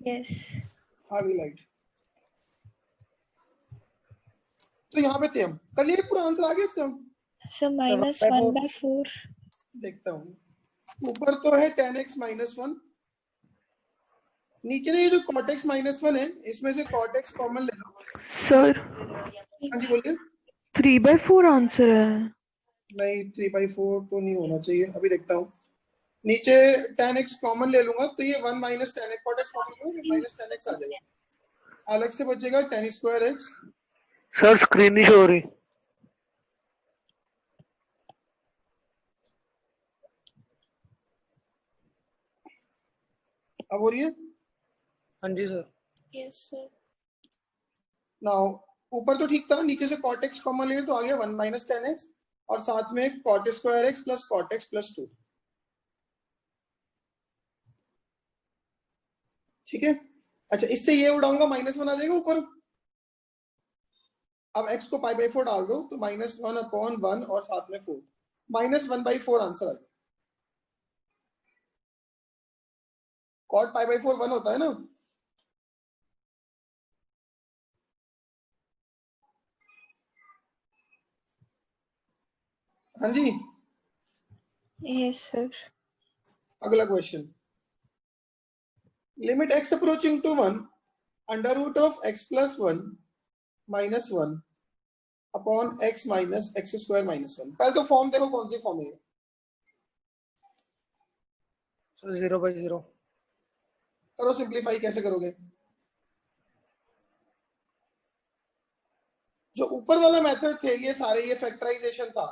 Yes. आ गई लाइट। तो यहाँ पे थे हम, कर लिए पूरा आंसर आ गया इसका? So minus 1 by 1 4. by 4. देखता हूँ। ऊपर तो है tan x minus 1, नीचे ना ये जो cot x minus 1 है, इसमें से cot x कॉमन ले लो। सर हाँ जी बोलिए। 3/4 आंसर है। नहीं, 3/4 तो नहीं होना चाहिए, अभी देखता हूँ। नीचे tan x कॉमन ले लूंगा तो ये 1 minus tan x, cot x common लूंगा minus tan x आ जाएगा, अलग से बचेगा tan square x। Sir screen नहीं शो हो रही। अब हो रही है? हाँ जी सर। Yes, sir. नाउ ऊपर तो ठीक था, नीचे से cot x कॉमन ले तो आ गया 1 minus tan x और साथ में cot square x plus cot x plus 2। ठीक है, अच्छा इससे ये उड़ाऊंगा, -1 आ जाएगा ऊपर। अब x को π/4 डाल दो तो -1/1 और साथ में 4, -1/4 आंसर आ जाएगा। cot π/4 1 होता है ना? हाँ जी। Yes, sir. अगला question, limit x approaching to 1 under root of x plus 1 minus 1 upon x minus x square minus 1। पहले तो फॉर्म देखो कौन सी फॉर्म है। सर 0/0। करो सिंप्लीफाई, कैसे करोगे? जो ऊपर वाला मेथड थे ये सारे, ये फैक्टराइजेशन था,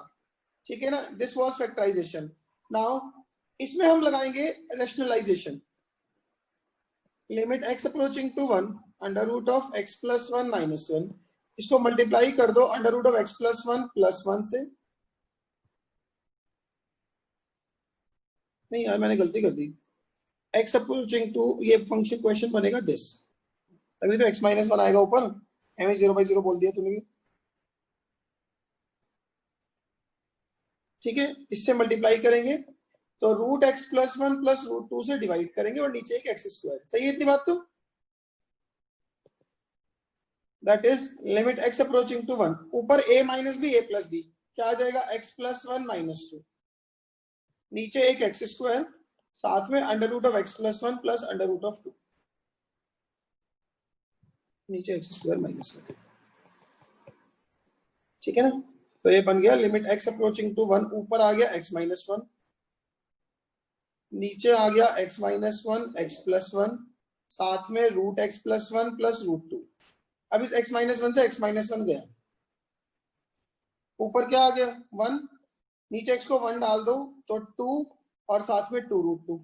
ठीक है ना? This was factorisation. नाउ इसमें हम लगाएंगे rationalisation. Limit x approaching to 1 under root of x plus 1 minus 1, इसको मल्टीप्लाई कर दो under root of x plus 1 plus 1 से। नहीं यार, मैंने गलती कर दी। x अप्रोचिंग टू, ये फंक्शन क्वेश्चन बनेगा दिस, तभी तो x माइनस 1 आएगा ऊपर। हमें 0/0 बोल दिया तूने भी, ठीक है? इससे मल्टीप्लाई करेंगे तो root x plus 1 plus root 2 से डिवाइड करेंगे और नीचे एक x स्क्वायर। सही है इतनी बात? तो that is limit x approaching to 1, ऊपर a minus b, a plus b, क्या आ जाएगा? x प्लस 1 माइनस 2, नीचे एक x स्क्वायर, साथ में under root of x plus 1 plus under root of 2, नीचे x स्क्वायर माइनस 1। ठीक है ना? तो ये बन गया लिमिट x अप्रोचिंग टू 1, ऊपर आ गया x माइनस 1, नीचे आ गया x माइनस 1 x प्लस 1, साथ में root x plus 1 plus root 2। अब इस x माइनस 1 से x माइनस 1 गया, ऊपर क्या आ गया? 1, नीचे x को 1 डाल दो तो 2 और साथ में 2 रूट 2,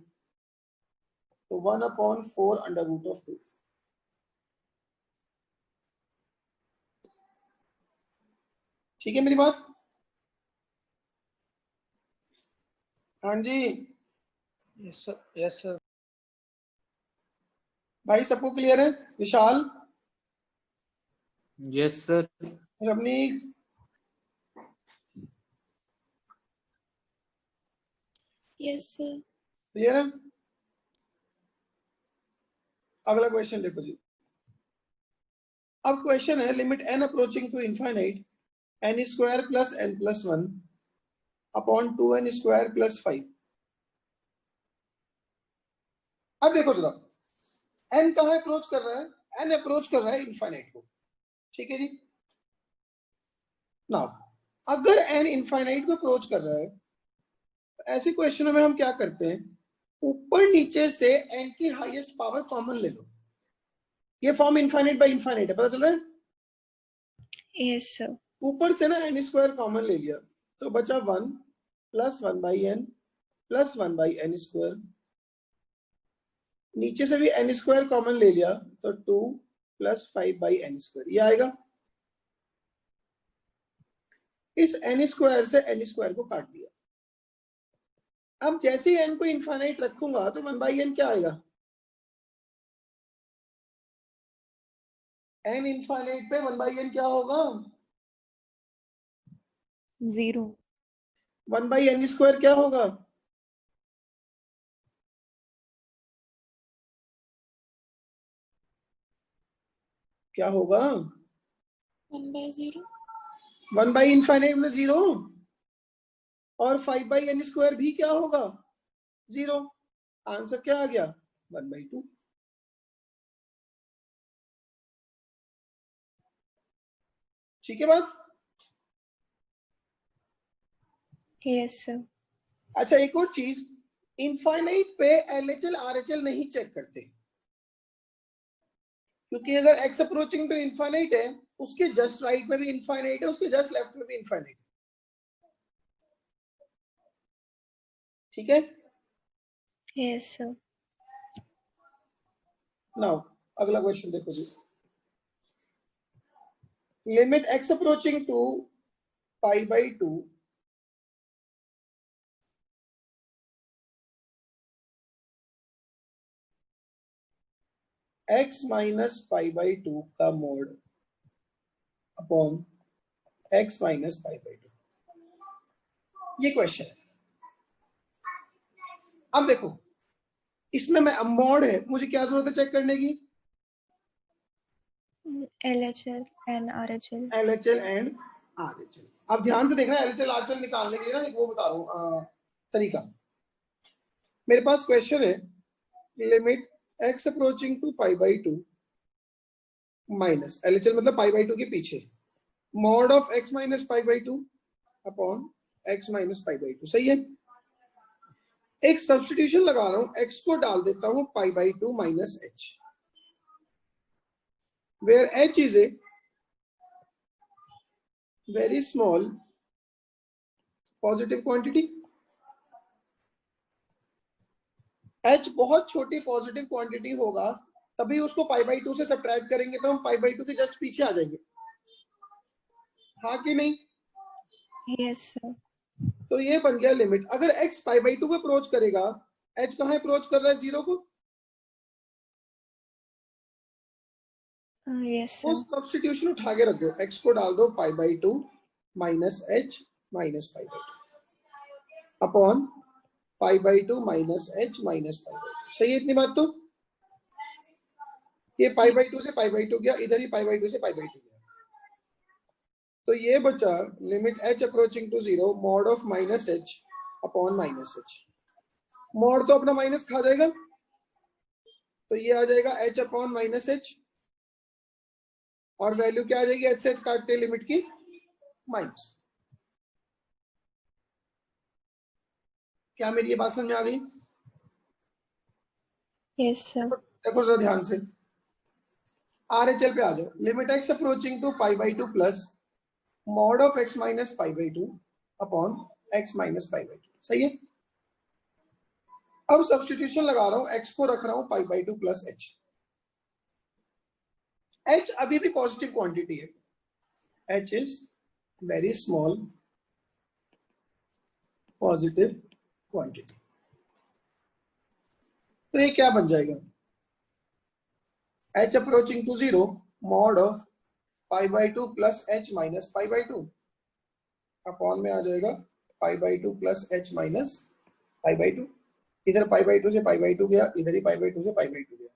तो 1/4 अंडर रूट ऑफ 2। ठीक है मेरी बात? हाँ जी यस सर। Yes sir. भाई, सबको क्लियर है? Vishal, yes sir. Ravneek, Yes, sir. Clear है? अगला क्वेश्चन देखो जी। अब क्वेश्चन है limit n approaching to infinite n square plus n plus 1 upon 2n square plus 5। अब देखो जरा, n कहाँ अप्रोच कर रहा है? n अप्रोच कर रहा है इनफाइनाइट को, ठीक है जी। नाउ अगर n इनफाइनाइट को अप्रोच कर रहा है तो ऐसे क्वेश्चनों में हम क्या करते हैं? ऊपर नीचे से n की हाईएस्ट पावर कॉमन ले लो। ये फॉर्म इनफाइनाइट बाय इनफाइनाइट है, पता चल रहा है? Yes, sir. ऊपर से ना n स्क्वायर कॉमन ले लिया तो बचा 1 plus 1/n plus 1/n square, नीचे से भी n स्क्वायर कॉमन ले लिया तो 2 प्लस 5/n स्क्वायर, ये आएगा। इस n स्क्वायर से n स्क्वायर को काट दिया। अब जैसे ही n को इनफाइनाइट रखूंगा तो 1/n क्या आएगा? n इनफाइनाइट पे 1/n क्या होगा? 0। 1/n² क्या होगा? क्या होगा? 1/0 1/∞ 0 और 5/n² भी क्या होगा? 0। आंसर क्या आ गया? 1/2। ठीक है बात? yes sir अच्छा, एक और चीज, इनफाइनाइट पे LHL RHL नहीं चेक करते, क्योंकि अगर x अप्रोचिंग टू इनफाइनाइट है, उसके जस्ट राइट में भी इनफाइनाइट है, उसके जस्ट लेफ्ट में भी इनफाइनाइट है। ठीक है? yes sir नाउ अगला क्वेश्चन देखो जी। Limit x approaching to π/2 x minus π/2 का मोड अपॉन x माइनस π/2, ये क्वेश्चन है। अब देखो, इसमें मैं मोड है, मुझे क्या जरूरत है चेक करने की? LHL and RHL LHL and RHL। अब ध्यान से देखना, LHL RHL निकालने के लिए ना एक वो बता रहा हूं तरीका। मेरे पास क्वेश्चन है, limit x approaching to π/2 minus LHL मतलब π/2 के पीछे, mod of x minus π/2 upon x minus π/2। सही है? एक सब्स्टिट्यूशन लगा रहा हूं, x को डाल देता हूं π/2 minus h, where h is a very small positive quantity। h बहुत छोटी पॉजिटिव क्वांटिटी होगा, तभी उसको π/2 से सब्ट्रैक्ट करेंगे तो हम π/2 के जस्ट पीछे आ जाएंगे। हाँ कि नहीं? yes sir तो ये बन गया लिमिट। अगर x π/2 को अप्रोच करेगा, h कहां अप्रोच कर रहा है? 0 को। yes वो sir सब्स्टिट्यूशन उठा के रख दो, x को डाल दो π/2 minus h minus π/2 upon π/2 minus h minus π/2। सही है इतनी बात? तो ये π/2 से π/2 गया, इधर ही π/2 से π/2 गया, तो ये बचा limit h approaching to 0 mod of minus h upon minus h। Mod तो अपना माइनस खा जाएगा, तो ये आ जाएगा h अपॉन माइनस h, और वैल्यू क्या आ जाएगी? h से h काटते लिमिट की माइनस। क्या मेरी ये बात समझ में आ गई? yes sir देखो जरा ध्यान से, RHL पे आ जाओ। Limit x approaching to π/2 plus mod of x minus π/2 upon x minus π/2। सही है? अब सब्स्टिट्यूशन लगा रहा हूं, x को रख रहा हूं π/2 प्लस h। h अभी भी पॉजिटिव क्वांटिटी है, h is very small positive quantity. तो ये क्या बन जाएगा? h approaching to 0 mod of π/2 plus h minus π/2 upon में आ जाएगा π/2 प्लस h माइनस π/2। इधर π/2 से π/2 गया, इधर ही π/2 से π/2 गया,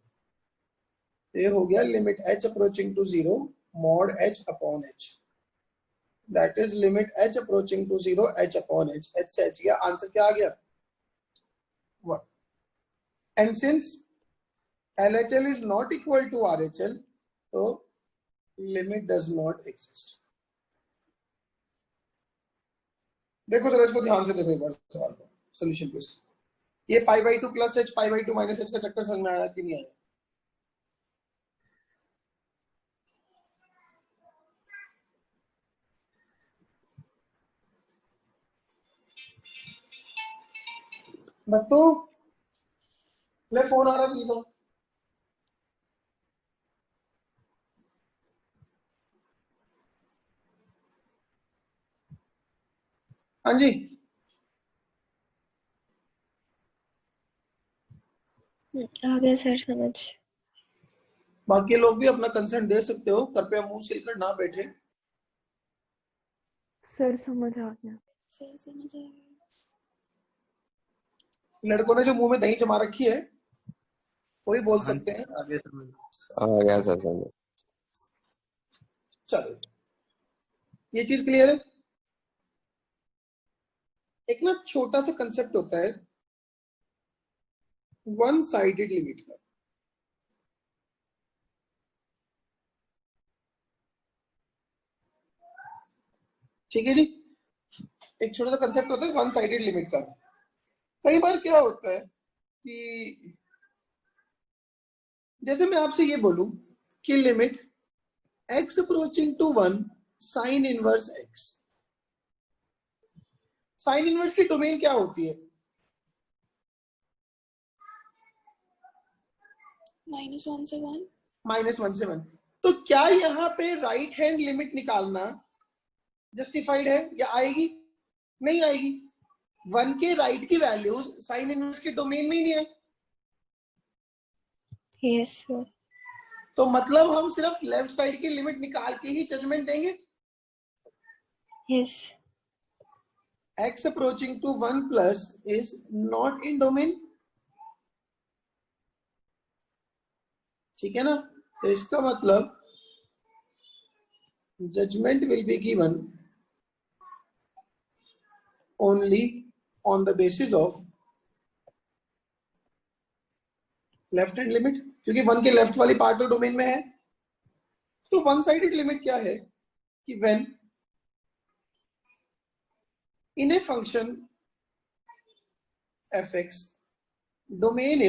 ये हो गया limit h approaching to 0 mod h upon h, that is limit h approaching to 0 h upon h। h से h गया, आंसर क्या आ गया? 1। And since LHL is not equal to RHL, तो लिमिट डज नॉट एग्जिस्ट। देखो जरा इसको ध्यान से देखो एक बार सवाल को, सॉल्यूशन पे। ये π/2 प्लस h π/2 माइनस h का चक्कर समझ में आया कि नहीं आया? बत्तो ले फोन आ रहा, पी दो। हाँ जी, आ गया सर समझ। बाकी लोग भी अपना कंसर्न दे सकते हो, कृपया मुंह सिलकर ना बैठे। सर समझ आ गया। लड़कों ने जो मुंह में दही जमा रखी है वही बोल हाँ सकते हैं। आगे समझ। आ गया सर समझ। चलो ये चीज क्लियर है। एक ना छोटा सा कंसेप्ट होता है वन साइडेड लिमिट का। ठीक है जी, एक छोटा सा कंसेप्ट होता है वन साइडेड लिमिट का। कई बार क्या होता है कि जैसे मैं आपसे ये बोलूं कि limit x approaching to 1 sine inverse x। Sine inverse की डोमेन क्या होती है? -1 से 1। -1 से 1। तो क्या यहाँ पे राइट हैंड लिमिट निकालना जस्टिफाइड है या आएगी? नहीं आएगी। 1 के राइट की वैल्यूज साइन इनवर्स के डोमेन में ही नहीं है। Yes, sir. तो मतलब हम सिर्फ लेफ्ट साइड की लिमिट निकाल के ही जजमेंट देंगे। Yes. x approaching to 1 plus is not in domain. ठीक है ना? तो इसका मतलब judgement will be given only on the basis of left hand limit, क्योंकि 1 के लेफ्ट वाली पार्ट तो डोमेन में है। तो वन साइडेड लिमिट क्या है कि when in a function fx domain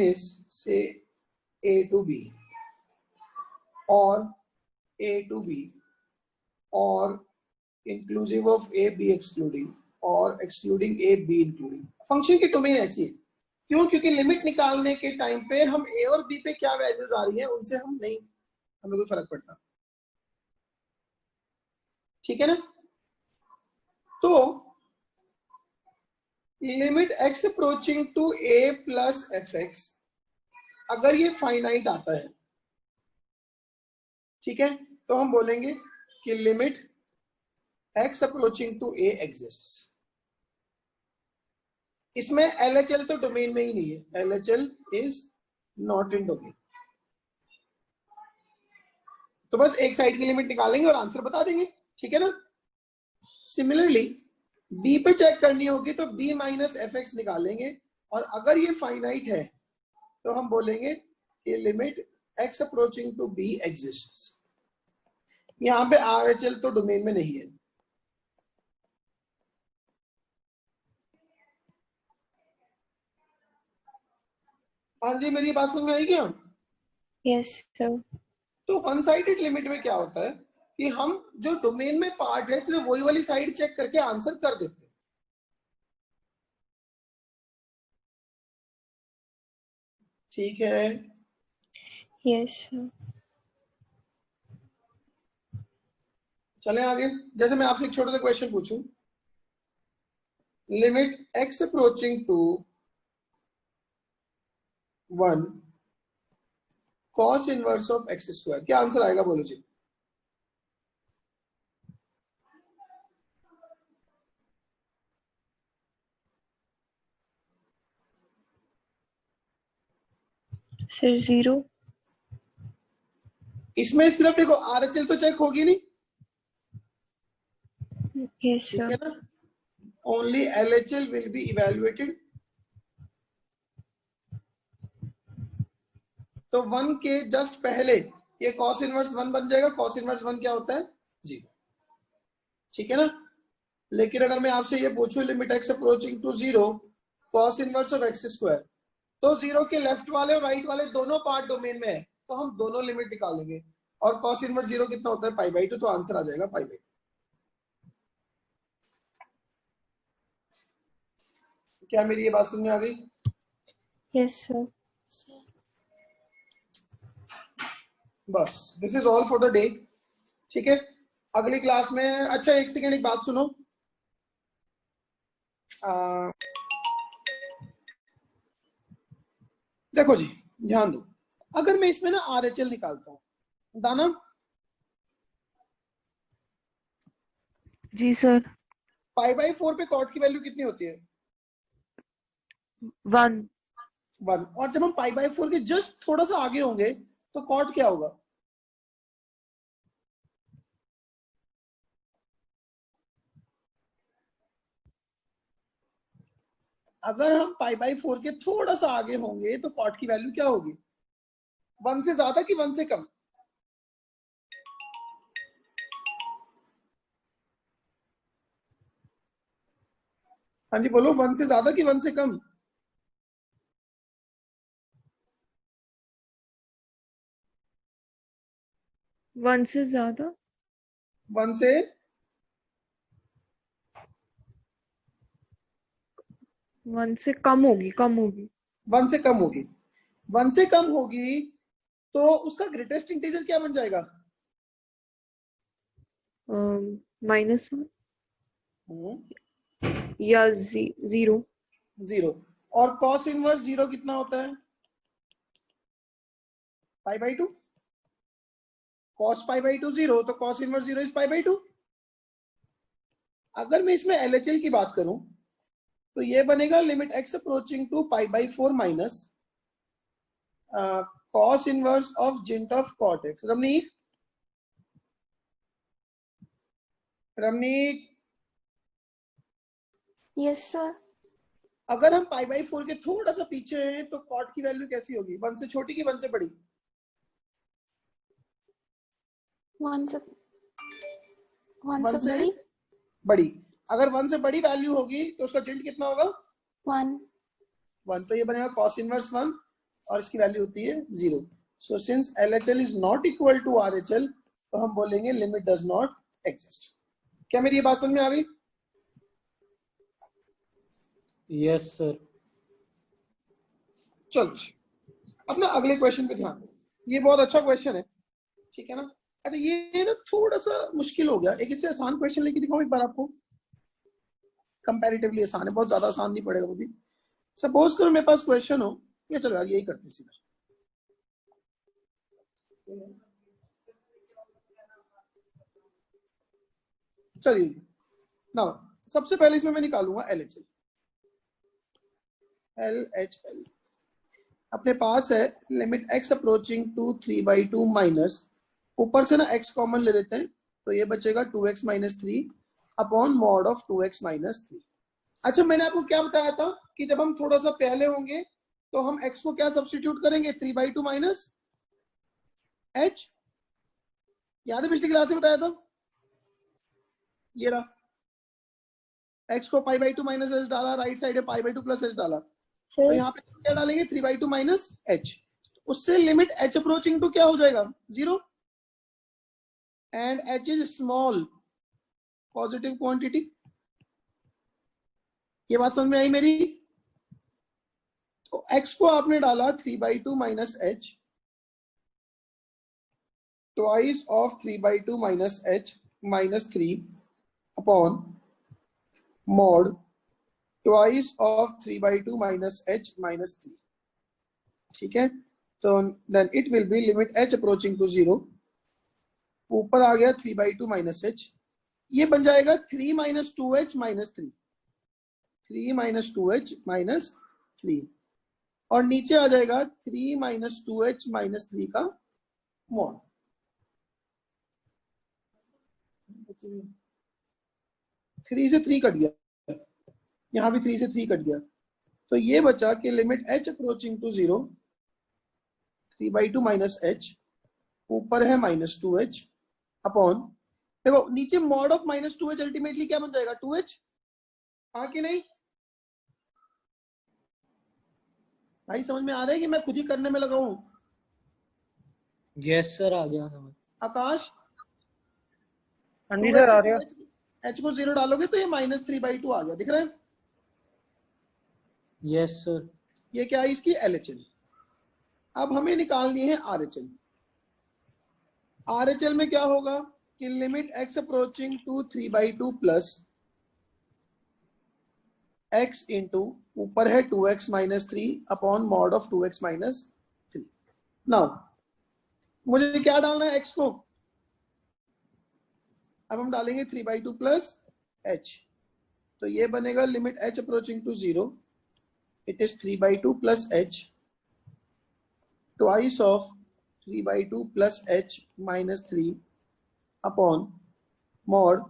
is say a to b or a to b or inclusive of a b excluding or excluding a b including। Function की domain ऐसी है क्यों? क्योंकि limit निकालने के टाइम पे हम a और b पे क्या वैल्यूज आ रही है उनसे हमें कोई फर्क पड़ता। ठीक है ना? तो limit x approaching to a plus fx अगर ये फाइनाइट आता है, ठीक है, तो हम बोलेंगे कि limit x approaching to a exists. इसमें LHL तो डोमेन में ही नहीं है, LHL is not in domain. तो बस एक साइड की लिमिट निकालेंगे और आंसर बता देंगे। ठीक है ना? सिमिलरली b पे चेक करनी होगी तो b माइनस fx निकालेंगे और अगर ये फाइनाइट है तो हम बोलेंगे कि limit x approaching to b exists. यहां पे RHL तो डोमेन में नहीं है। हाँ जी, मेरी बात समझ में आई क्या? Yes, sir. तो वन साइडेड लिमिट में क्या होता है कि हम जो डोमेन में पार्ट है सिर्फ वही वाली साइड चेक करके आंसर कर देते हैं। ठीक है? Yes, sir. चलें आगे। जैसे मैं आपसे एक छोटा सा क्वेश्चन पूछूं, limit x approaching to 1 cos inverse of x square, क्या आंसर आएगा? बोलो जी। Sir, 0. इसमें सिर्फ देखो RHL तो चेक होगी नहीं। Yes, ठीक sir. है ना? Only LHL will be evaluated. तो 1 के जस्ट पहले ये cos इनवर्स 1 बन जाएगा। cos इनवर्स 1 क्या होता है? 0। ठीक है ना? लेकिन अगर मैं आपसे ये पूछूं limit x approaching to 0 cos inverse of x square, तो 0 के लेफ्ट वाले और राइट वाले दोनों पार्ट डोमेन में है, तो हम दोनों लिमिट निकालेंगे। और cos इनवर्स 0 कितना होता है? π/2। तो आंसर आ जाएगा π/2। क्या मेरी ये बात समझ में आ गई? Yes, sir. बस this is all for the day. ठीक है? अगली क्लास में, अच्छा एक सेकेंड, एक बात सुनो। देखो जी, ध्यान दो। अगर मैं इसमें ना RHL निकालता हूं, दाना जी सर। π/4 पे कॉट की वैल्यू कितनी होती है? 1। 1। और जब हम π/4 के जस्ट थोड़ा सा आगे होंगे तो कॉट क्या होगा? अगर हम π/4 के थोड़ा सा आगे होंगे तो कॉट की वैल्यू क्या होगी? 1 से ज्यादा कि 1 से कम? हाँ जी बोलो, 1 से ज्यादा कि 1 से कम? 1 से ज्यादा। 1 से 1 से कम होगी, कम होगी। 1 से कम होगी। 1 से कम होगी तो उसका ग्रेटेस्ट इंटीजर क्या बन जाएगा? -1 या 0। 0। और cos इनवर्स 0 कितना होता है? π/2। cos π/2 0, तो cos इनवर्स 0 इज π/2। अगर मैं इसमें LHL की बात करूं तो ये बनेगा limit x approaching to π/4 minus cos inverse of जिंट of cot x। Ramneek Yes, sir. अगर हम π/4 के थोड़ा सा पीछे हैं तो cot की वैल्यू कैसी होगी? 1 से छोटी कि 1 से बड़ी? 1 से 1 1 से से बड़ी। बड़ी। अगर 1 से बड़ी वैल्यू होगी तो उसका जिंट कितना होगा? 1। 1। तो ये बनेगा cos इनवर्स 1 और इसकी वैल्यू होती है 0। So since LHL is not equal to RHL तो हम बोलेंगे लिमिट डज नॉट एग्जिस्ट। क्या मेरी ये बात समझ में आ गई? Yes sir. चलो अब ना अगले क्वेश्चन पे ध्यान दो। ये बहुत अच्छा क्वेश्चन है, ठीक है ना? अच्छा ये ना थोड़ा सा मुश्किल हो गया, एक इससे आसान क्वेश्चन लेके दिखाऊं एक बार आपको। कंपैरेटिवली आसान है, बहुत ज्यादा आसान नहीं पड़ेगा वो भी। सपोज करो मेरे पास क्वेश्चन हो, ये चलो यार यही करते हैं सीधा। चलिए ना, सबसे पहले इसमें मैं निकालूंगा LHL। अपने पास है limit x approaching to 3/2 minus, ऊपर से ना x कॉमन ले लेते हैं तो ये बचेगा 2x minus 3 upon mod of 2x minus 3। अच्छा मैंने आपको क्या बताया था कि जब हम थोड़ा सा पहले होंगे तो हम x को क्या सब्स्टिट्यूट करेंगे? 3/2 माइनस h। याद है पिछली क्लास में बताया था? ये रहा, x को π/2 माइनस h डाला, राइट साइड है π/2 प्लस h डाला, तो यहाँ पे क्या डालेंगे? 3/2 माइनस h। उससे लिमिट h अप्रोचिंग टू क्या हो जाएगा? 0। And h is small positive quantity. ये बात समझ में आई मेरी? तो x को आपने डाला 3/2 minus h, twice of 3/2 minus h minus 3 upon mod twice of 3/2 minus h minus 3। ठीक है, तो then it will be limit h approaching to 0, ऊपर आ गया 3/2 माइनस h, ये बन जाएगा 3 minus 2h minus 3, 3 minus 2h minus 3, और नीचे आ जाएगा 3 माइनस 2h माइनस 3 का मॉड। 3 से 3 कट गया, यहां भी 3 से 3 कट गया, तो ये बचा कि limit h approaching to 0 3/2 minus h, ऊपर है माइनस 2h अपॉन, देखो नीचे mod of minus 2h ultimately क्या बन जाएगा? 2h। हाँ कि नहीं भाई? समझ में आ रहा है कि मैं खुद ही करने में लगा हूं? यस सर, आ गया समझ। आकाश हाँ जी सर, आ रहा है। h को 0 डालोगे तो ये माइनस 3/2 आ गया, दिख रहा है? Yes sir. ये क्या है? इसकी LHL। अब हमें निकालनी है RHL। RHL में क्या होगा कि limit x approaching to 3/2 plus x into ऊपर है 2x minus 3 upon mod of 2x minus 3। Now मुझे क्या डालना है? x को। अब हम डालेंगे 3/2 प्लस h, तो ये बनेगा limit h approaching to 0, it is 3/2 plus h twice of 3/2 plus h minus 3 upon mod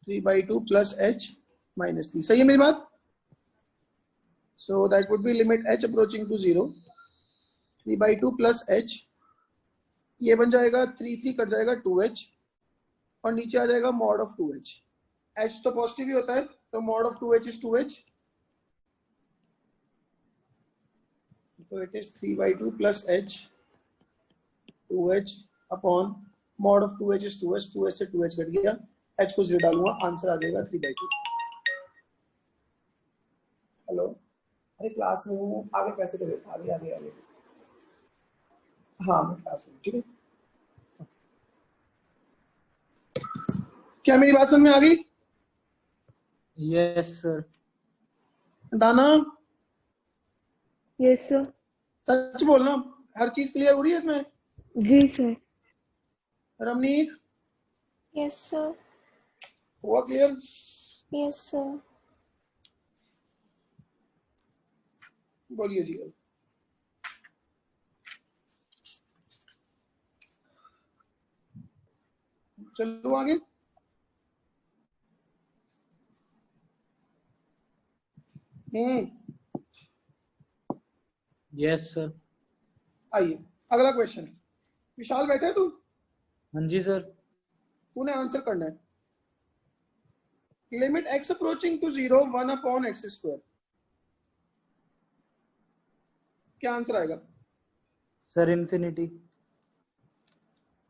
3/2 plus h minus 3। सही है मेरी बात? So that would be limit h approaching to 0, 3/2 plus h, ये बन जाएगा 3 कट जाएगा 2h, और नीचे आ जाएगा मॉड ऑफ 2h। h तो पॉजिटिव ही होता है, तो mod of 2h is 2h, तो it is 3/2 plus h 2h upon mod of 2h is 2h, 2h से 2h कट गया, h को 0 डालूंगा, आंसर आ जाएगा 3/2। हेलो, अरे क्लास में हूँ, आगे कैसे करें? आगे आगे आगे, हाँ मैं क्लास में, ठीक है। क्या मेरी बात समझ में आ गई? Yes sir. दाना, यस सर। सच बोलना, हर चीज क्लियर हो रही है इसमें? जी सर। Ramnik, Yes, sir. हुआ क्लियर? Yes, sir. बोलिए जी। चलो आगे। Yes sir. आइए अगला क्वेश्चन। विशाल बैठा है तू? हाँ जी सर। तूने आंसर करना है। Limit x approaching to 0 1 upon x square, क्या आंसर आएगा? Sir infinity.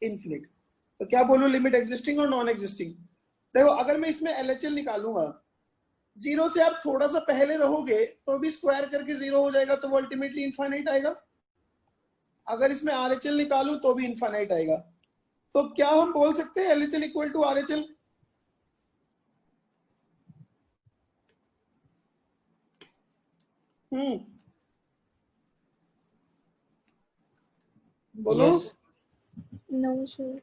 इन्फिनिट। तो क्या बोलूं, लिमिट एग्जिस्टिंग और नॉन एग्जिस्टिंग? देखो अगर मैं इसमें LHL निकालूंगा, 0 से आप थोड़ा सा पहले रहोगे तो भी स्क्वायर करके 0 हो जाएगा, तो वो अल्टीमेटली इनफाइनाइट आएगा। अगर इसमें RHL निकालूं तो भी इनफाइनाइट आएगा। तो क्या हम बोल सकते हैं LHL इक्वल टू RHL? बोलो। Yes. No, sir.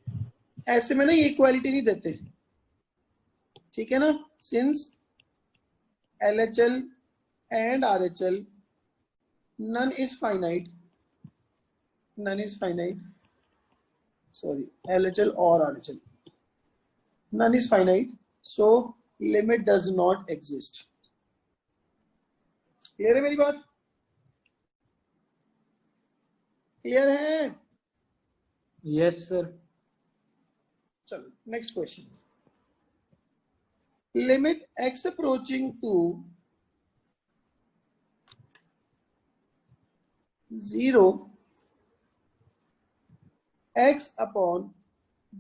ऐसे में ना ये इक्वालिटी नहीं देते, ठीक है ना? Since LHL and RHL none is finite, sorry, LHL or RHL none is finite, so limit does not exist। Clear है मेरी बात? क्लियर है? Yes sir. चलो next question. Limit x approaching to 0 x upon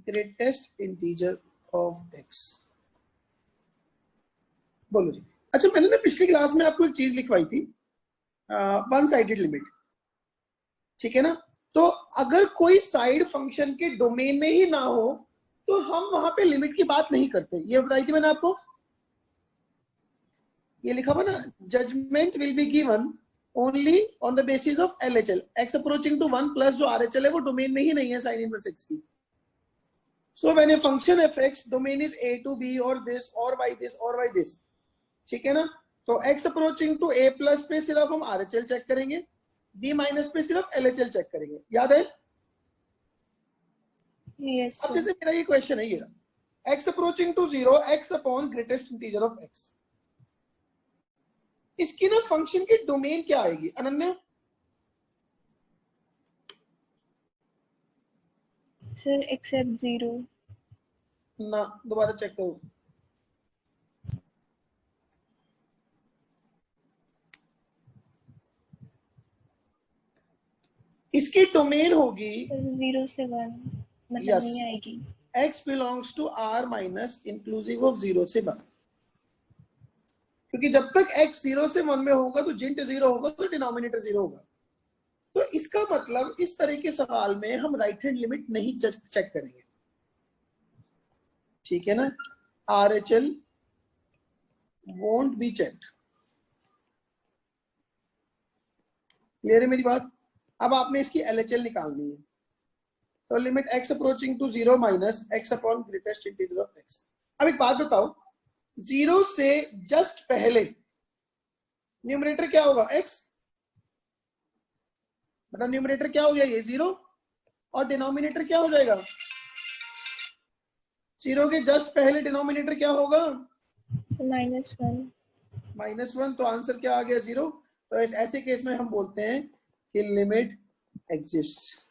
greatest integer of x। बोलो जी। अच्छा, मैंने ना पिछली क्लास में आपको एक चीज लिखवाई थी, वन साइडेड लिमिट, ठीक है ना? तो अगर कोई साइड फंक्शन के डोमेन में ही ना हो तो हम वहां पे लिमिट की बात नहीं करते। ये बताई थी मैंने आपको, ये लिखा हुआ ना, judgement will be given only on the basis of LHL, x approaching to 1 plus जो RHL है वो डोमेन में ही नहीं है साइन इनवर्स x की। So when a function fx domain is a to b और this और by this और by this, ठीक है ना? तो x approaching to a plus पे सिर्फ हम RHL चेक करेंगे, b माइनस पे सिर्फ LHL चेक करेंगे। याद है? Yes, अब sir. जैसे मेरा ये क्वेश्चन है, ये रहा, x approaching to 0 x upon greatest integer of x, इसकी ना फंक्शन की डोमेन क्या आएगी अनन्या? Sir, except 0. ना, दोबारा चेक करो। इसकी डोमेन होगी Sir, 0 से 1 मतलब Yes. नहीं आएगी। x belongs to r minus inclusive of 0 से 1, क्योंकि जब तक x 0 से 1 में होगा तो जिंट 0 होगा तो डिनोमिनेटर 0 होगा। तो इसका मतलब इस तरह के सवाल में हम राइट हैंड लिमिट नहीं चेक करेंगे, ठीक है ना? RHL won't be checked। Clear है मेरी बात? अब आपने इसकी LHL निकालनी है, तो limit x approaching to 0 minus x upon greatest integer of x। अब एक बात बताओ, 0 से जस्ट पहले न्यूमरेटर क्या होगा? x, मतलब न्यूमरेटर क्या हो गया? ये 0, और डिनोमिनेटर क्या हो जाएगा? 0 के जस्ट पहले डिनोमिनेटर क्या होगा? -1। -1। तो आंसर क्या आ गया? 0। तो ऐसे केस में हम बोलते हैं कि लिमिट एग्जिस्ट।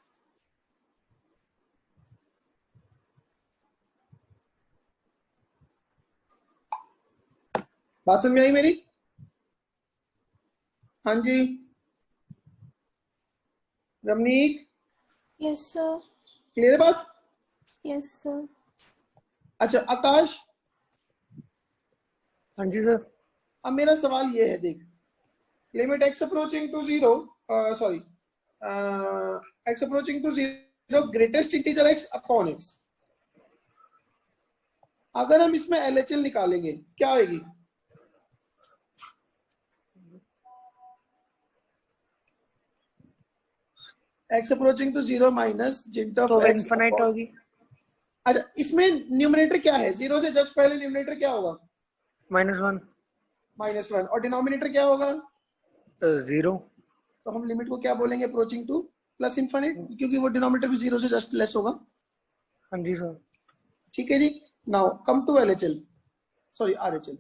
बात समझ में आई मेरी? हाँ जी रमनीक, यस सर। क्लियर है बात? Yes sir. अच्छा आकाश, हाँ जी सर। अब मेरा सवाल ये है, देख, limit x approaching to 0, sorry, x approaching to 0 greatest integer x upon x, अगर हम इसमें LHL निकालेंगे क्या आएगी? x अप्रोचिंग टू 0 माइनस जिंट ऑफ तो x इनफाइनाइट अपॉन, होगी। अच्छा इसमें न्यूमरेटर क्या है? 0 से जस्ट पहले न्यूमरेटर क्या होगा? -1 -1, और डिनोमिनेटर क्या होगा? 0। तो हम लिमिट को क्या बोलेंगे? अप्रोचिंग टू प्लस इनफाइनाइट, क्योंकि वो डिनोमिनेटर भी 0 से जस्ट लेस होगा। हाँ जी सर। ठीक है जी। Now come to LHL, sorry RHL।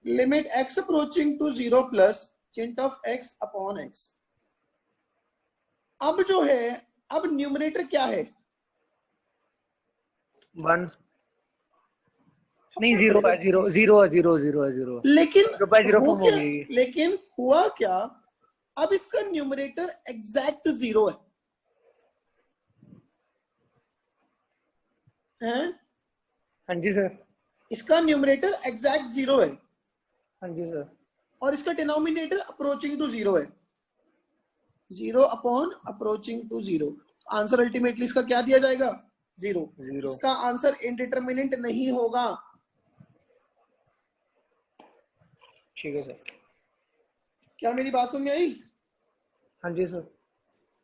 Limit x approaching to 0 plus चिंट ऑफ x अपॉन x। अब जो है, अब न्यूमरेटर क्या है? 1 नहीं 0 है, 0 0 है, 0 0 है, 0 लेकिन 0/0 हो फॉर्म हो क्या, गई। लेकिन हुआ क्या? अब इसका न्यूमरेटर एग्जैक्ट 0 है? हाँ जी सर। इसका न्यूमरेटर एग्जैक्ट 0 है, हाँ जी सर। और इसका डिनोमिनेटर अप्रोचिंग टू 0 है। 0 upon approaching to 0, answer ultimately इसका क्या दिया जाएगा? 0। 0। इसका आंसर इंडिटरमिनेंट नहीं होगा। ठीक है सर। क्या मेरी बात समझ में आई? हाँ जी सर।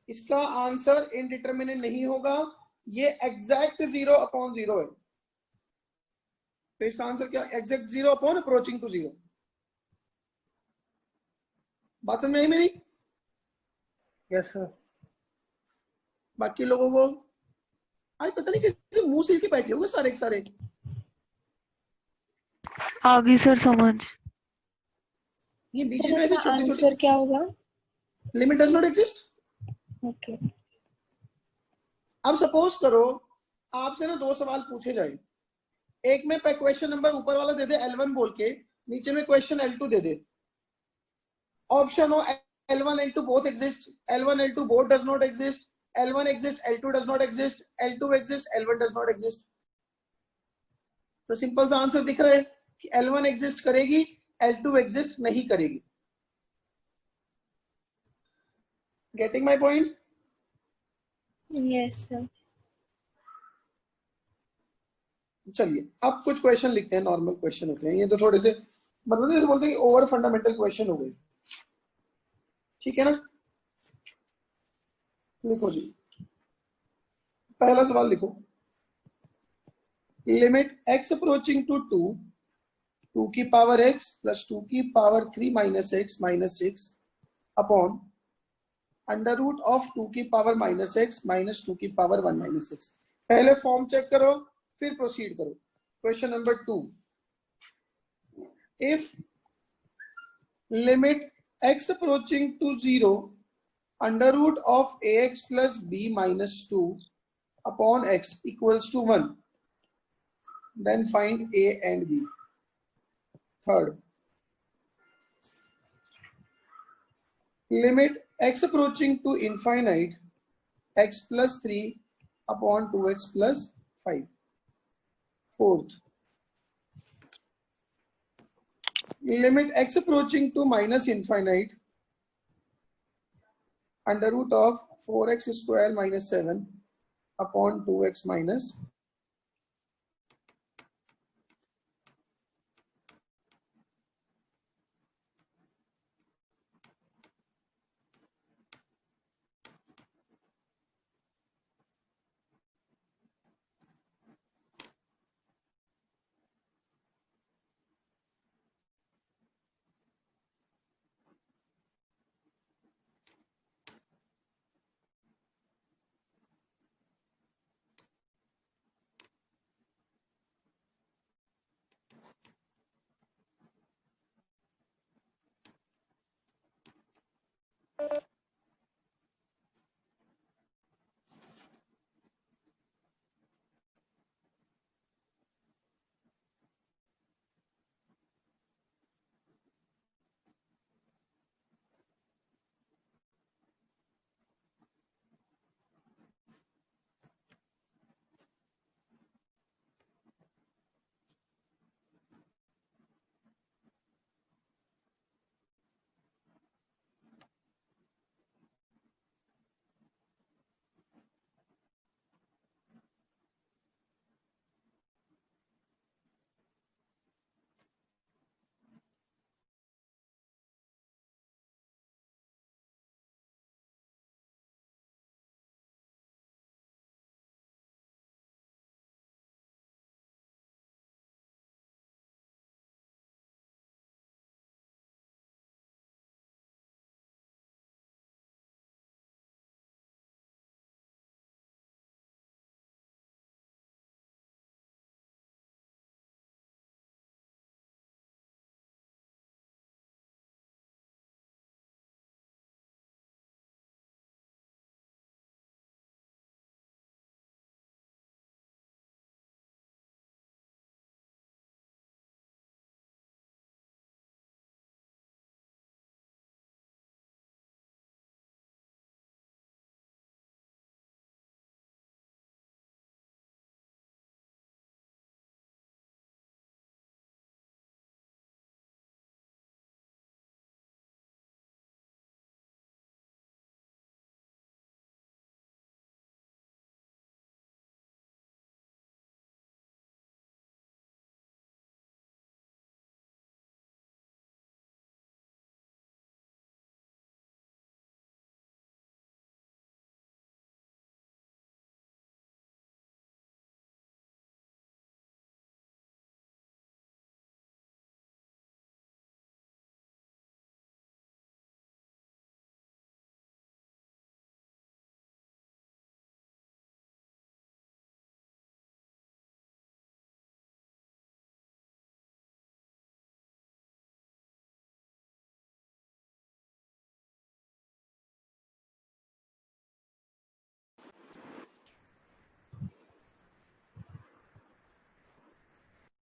इसका आंसर इंडिटरमिनेंट नहीं होगा, ये एग्जैक्ट 0 अपॉन 0 है। तो इसका आंसर क्या? Exact 0 upon approaching to 0। बात समझ में आई मेरी? Yes sir. बाकी लोगों को आज पता नहीं कैसे मुंह सिल के बैठे होंगे सारे के सारे। आ गई सर समझ। ये बीच सर में ऐसे इसका छोटे आंसर छोटे, क्या होगा? Limit does not exist. Okay. अब सपोज करो आपसे ना 2 सवाल पूछे जाए, एक में क्वेश्चन नंबर ऊपर वाला दे दे L1 बोल के, नीचे में क्वेश्चन L2 दे दे, ऑप्शन हो L1 L2 both exist, L1 L2 both does not exist, L1 exists L2 does not exist, L2 exists L1 does not exist। तो सिंपल सा आंसर दिख रहा है कि L1 एग्जिस्ट करेगी, L2 एग्जिस्ट नहीं करेगी। Getting my point? Yes sir. चलिए अब कुछ क्वेश्चन लिखते हैं, नॉर्मल क्वेश्चन होते हैं ये, तो थोड़े से मतलब जैसे बोलते हैं कि ओवर फंडामेंटल क्वेश्चन हो गए। ठीक है ना? लिखो जी, पहला सवाल लिखो। लिमिट x अप्रोचिंग टू 2 की पावर x प्लस 2 की power 3 minus x minus 6 upon under root of 2 की पावर माइनस x माइनस 2 की पावर 1 माइनस 6। पहले फॉर्म चेक करो फिर प्रोसीड करो। Question number 2, if limit x approaching to 0 under root of ax plus b minus 2 upon x equals to 1, then find a and b। Third, limit x approaching to infinite x plus 3 upon 2x plus 5। Fourth, limit x approaching to minus infinite under root of 4x square minus 7 upon 2x minus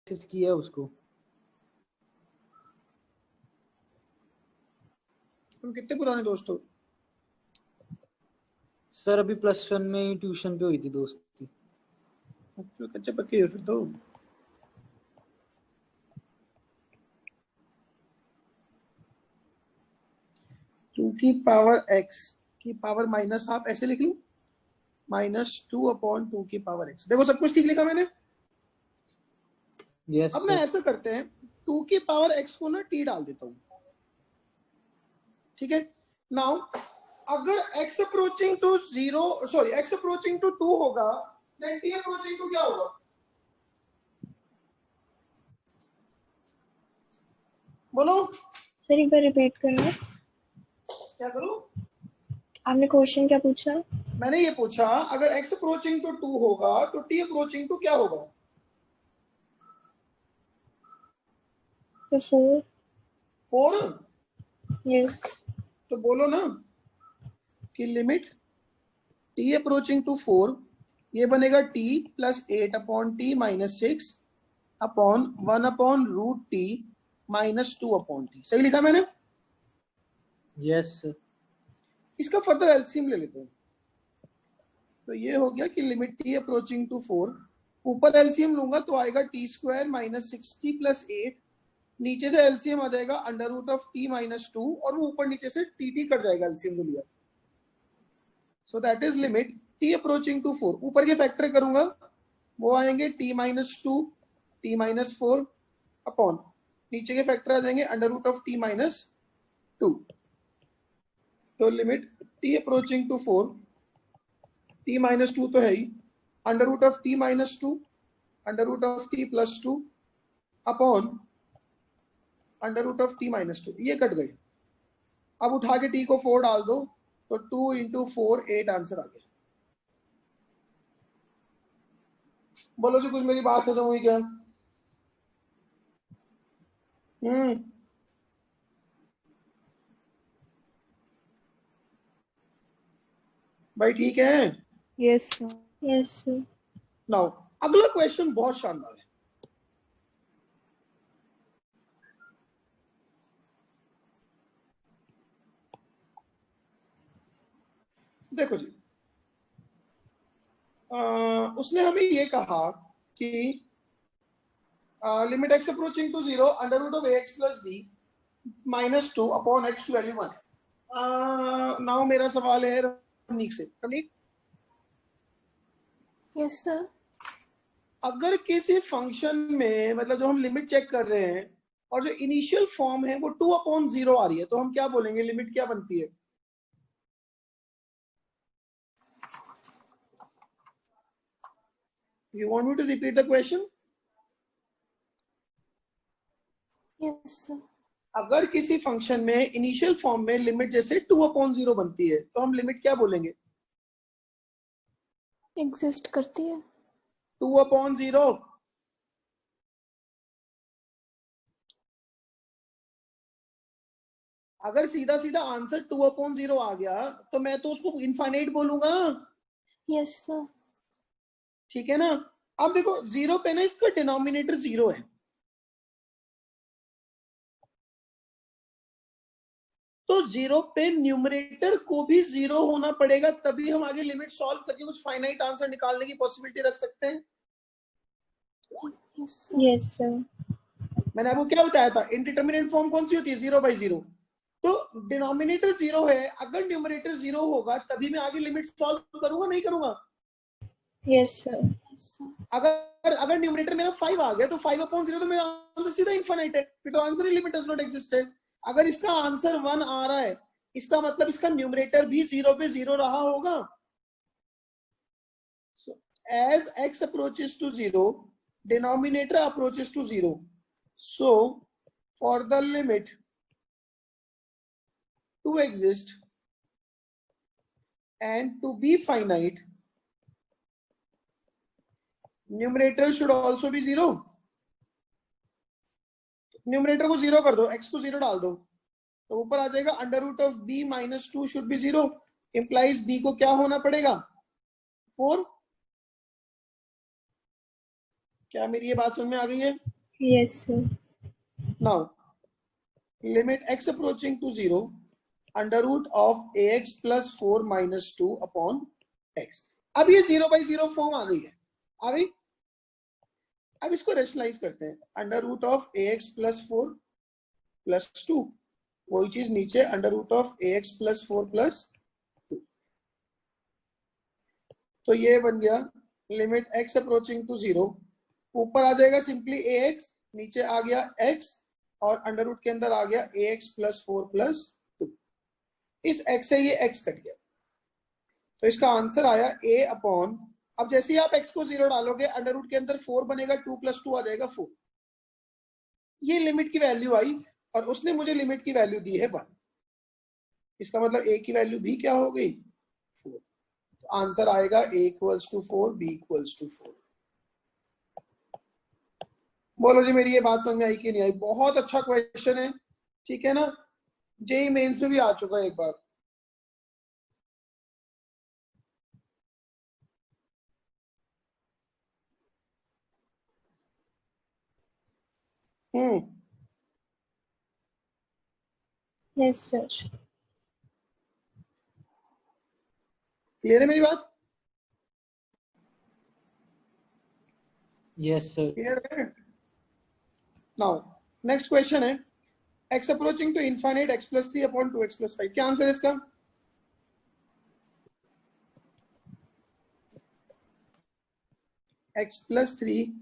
message किया है उसको। तुम कितने पुराने दोस्त हो? Sir अभी +1 में ही ट्यूशन पे हुई थी दोस्ती। तो कच्चे पक्के हो फिर तो। टू की पावर एक्स की पावर माइनस हाफ ऐसे लिख लूं, -2/2 की पावर एक्स। देखो सब कुछ ठीक लिखा मैंने। यस अब मैं सर। ऐसा करते हैं, 2 की पावर एक्स को ना टी डाल देता हूं, ठीक है। नाउ अगर x approaching to 0, sorry x approaching to 2 होगा, देन t अप्रोचिंग टू क्या होगा? बोलो सर एक बार रिपीट करना। क्या करूं? आपने क्वेश्चन क्या पूछा? मैंने ये पूछा अगर x अप्रोचिंग टू 2 होगा तो t अप्रोचिंग टू क्या होगा? सर 4। 4। यस। तो बोलो ना कि लिमिट t अप्रोचिंग टू 4, ये बनेगा t plus 8/t minus 6 upon 1/√t minus 2/t। सही लिखा मैंने? Yes sir. इसका फर्दर एलसीएम ले लेते हैं। तो ये हो गया कि लिमिट t अप्रोचिंग टू 4, ऊपर एलसीएम लूंगा तो आएगा t² माइनस 6t प्लस 8, नीचे से एलसीएम आ जाएगा √t माइनस 2, और वो ऊपर नीचे से टी कट जाएगा एलसीएम जो लिया। So that is limit t approaching to 4। ऊपर के फैक्टर करूंगा वो आएंगे t minus 2, t minus 4 upon नीचे के फैक्टर आ जाएंगे √t माइनस 2। तो limit t approaching to 4, t minus 2 तो है ही, √t minus 2, √t plus 2 upon √t minus 2, ये कट गए। अब उठा के t को 4 डाल दो तो 2 इंटू 4 8 आंसर आ गया। बोलो जी कुछ मेरी बात खत्म हुई क्या? भाई ठीक है। Yes yes sir. नाउ अगला क्वेश्चन बहुत शानदार है। देखो जी, उसने हमें ये कहा कि limit x approaching to 0 √ax plus b minus 2 upon x की वैल्यू 1। नाउ मेरा सवाल है रमनीक से। Ramneek, yes sir. अगर किसी फंक्शन में, मतलब जो हम लिमिट चेक कर रहे हैं और जो इनिशियल फॉर्म है वो 2/0 आ रही है, तो हम क्या बोलेंगे, लिमिट क्या बनती है? You want me to repeat the question? Yes sir. अगर किसी फंक्शन में इनिशियल फॉर्म में लिमिट जैसे 2/0 बनती है तो हम लिमिट क्या बोलेंगे? एग्जिस्ट करती है। 2/0। अगर सीधा सीधा आंसर 2/0 आ गया तो मैं तो उसको इनफाइनाइट बोलूंगा। Yes sir. ठीक है ना? अब देखो 0 पे ना इसका डिनोमिनेटर 0 है, तो 0 पे न्यूमरेटर को भी 0 होना पड़ेगा, तभी हम आगे लिमिट सॉल्व करके कुछ फाइनाइट आंसर निकालने की पॉसिबिलिटी रख सकते हैं। Yes sir. Yes sir. मैंने आपको क्या बताया था, इंडिटरमिनेट फॉर्म कौन सी होती है? 0/0। तो डिनोमिनेटर 0 है, अगर न्यूमरेटर 0 होगा तभी मैं आगे लिमिट सॉल्व करूंगा, नहीं करूंगा? Yes sir. अगर न्यूमरेटर मेरा 5 आ गया तो 5/0 तो मेरा आंसर सीधा इनफाइनाइट है, फिर तो answer he limit does not exist है। अगर इसका आंसर 1 आ रहा है, इसका मतलब इसका न्यूमरेटर भी 0 पे 0 रहा होगा। So, as x approaches to 0, denominator approaches to 0. So, for the limit to exist and to be finite, numerator should also be 0. Numerator को 0 कर दो, x को 0 डाल दो, तो ऊपर आ जाएगा √b minus 2 should be 0, implies b को क्या होना पड़ेगा? 4। क्या मेरी ये बात समझ में आ गई है? Yes, sir. Now limit x approaching to 0 under root of ax plus 4 minus 2 upon x। अब ये 0/0 फॉर्म आ गई है, आ गई। अब इसको रेशनलाइज करते हैं, under root of ax plus 4 plus 2, वही चीज नीचे under root of ax plus 4 plus 2। तो ये बन गया लिमिट x अप्रोचिंग टू 0, ऊपर आ जाएगा सिंपली ax, नीचे आ गया x और अंडर रूट के अंदर आ गया ax प्लस 4 प्लस 2। इस x से ये x कट गया, तो इसका आंसर आया a अपॉन, अब जैसे ही आप x को 0 डालोगे अंडर रूट के अंदर 4 बनेगा, 2 प्लस 2 आ जाएगा 4। ये लिमिट की वैल्यू आई और उसने मुझे लिमिट की वैल्यू दी है 1। इसका मतलब a की वैल्यू भी क्या हो गई 4। तो आंसर आएगा a equals to 4, b equals to 4। बोलो जी मेरी ये बात समझ में आई कि नहीं आई? बहुत अच्छा क्वेश्चन है, ठीक है ना, जेई मेंस में भी आ चुका है एक बार। Yes, sir. क्लियर है मेरी बात? Yes sir. क्लियर है? नाउ नेक्स्ट क्वेश्चन है x approaching to infinite x plus 3 upon 2x plus 5। क्या आंसर है इसका? x plus 3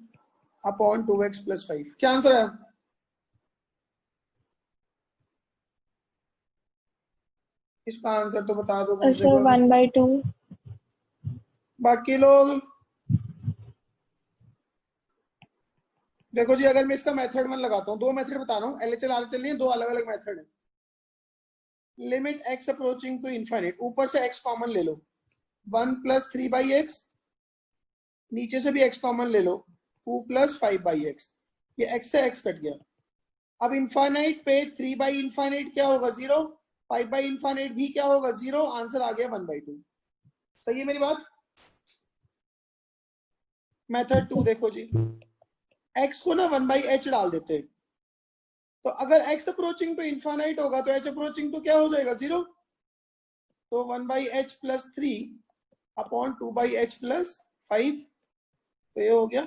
upon 2x plus 5, क्या आंसर है? इसका आंसर तो बता दो कम से Sir, कम। 1/2. बाकी लोग देखो जी, अगर मैं इसका मेथड 1 लगाता हूँ, दो मेथड बता रहा हूँ, LHL RHL नहीं, दो अलग अलग मेथड है। Limit x approaching to infinite, ऊपर से x कॉमन ले लो, 1 प्लस 3/x, नीचे से भी x कॉमन ले लो, 2 प्लस 5/x, ये x से x कट गया। अब इनफाइनाइट पे 3/इनफाइनाइट क्या होगा 0, 5/इनफाइनाइट भी क्या होगा 0, आंसर आ गया 1/2। सही है मेरी बात? मेथड 2 देखो जी, x को ना 1/h डाल देते हैं, तो अगर x अप्रोचिंग टू इनफाइनाइट होगा तो h अप्रोचिंग टू क्या हो जाएगा 0, तो 1/h plus 3 upon 2/h plus 5, तो ये हो गया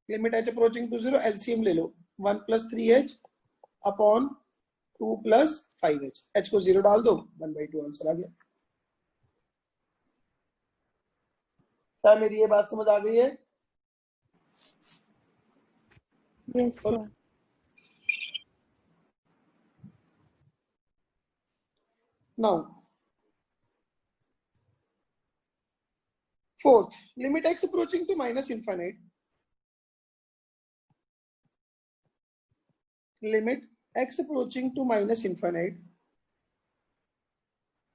limit h approaching to 0, LCM ले लो, 1 plus 3h upon 2 plus 5h, h को 0 डाल दो, 1/2 आंसर आ गया। क्या मेरी ये बात समझ आ गई है? Yes, sir. Now, fourth, limit x approaching to minus infinite. Limit x approaching to minus infinite.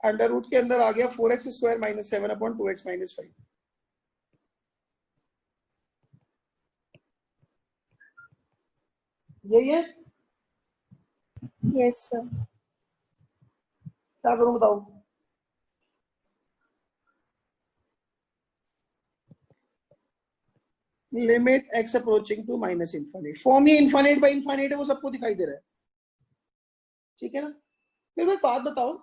Under root के अंदर आ गया 4x square minus 7 upon 2x minus 5। यही है? Yes, sir. क्या करूं बताओ? Limit x approaching to minus infinite, form ये infinite by infinite है, वो सबको दिखाई दे रहा है, ठीक है ना। मेरे को एक बात बताओ,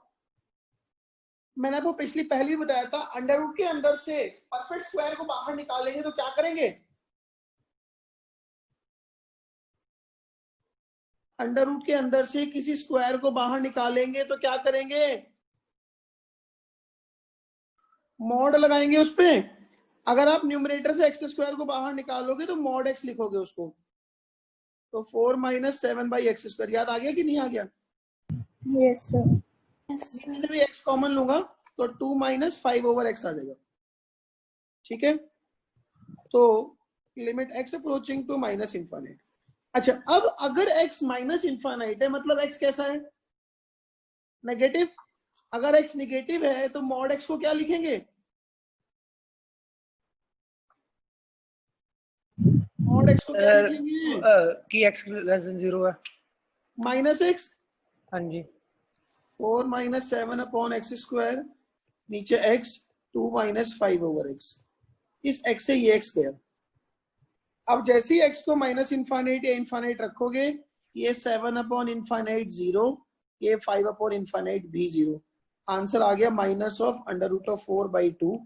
मैंने आपको पहले भी बताया था, अंडर रूट के अंदर से परफेक्ट स्क्वायर को बाहर निकालेंगे तो क्या करेंगे? अंडर रूट के अंदर से किसी स्क्वायर को बाहर निकालेंगे तो क्या करेंगे? मॉड लगाएंगे उस पे। अगर आप न्यूमरेटर से एक्स स्क्वायर को बाहर निकालोगे तो मॉड एक्स लिखोगे उसको, तो 4 माइनस 7/x स्क्वायर। याद आ गया कि नहीं आ गया? Yes, sir. Yes, sir. इसमें भी x कॉमन लूंगा तो 2 माइनस 5/x आ जाएगा, ठीक है। तो limit x approaching to minus infinite. अच्छा, अब अगर x माइनस इनफाइनाइट है मतलब x कैसा है? नेगेटिव। अगर x नेगेटिव है तो मॉड x को क्या लिखेंगे? मॉड x को क्या लिखेंगे? कि x लेस देन 0 है। Minus x। हाँ जी। 4 माइनस 7 अपॉन एक्स स्क्वायर, नीचे x, 2 माइनस 5/x। इस x से ये x गया, अब जैसे ही x को माइनस इन्फाइनाइट या इन्फाइनाइट रखोगे, ये 7/∞ 0, ये 5/∞ भी 0। आंसर आ गया minus of √4/2,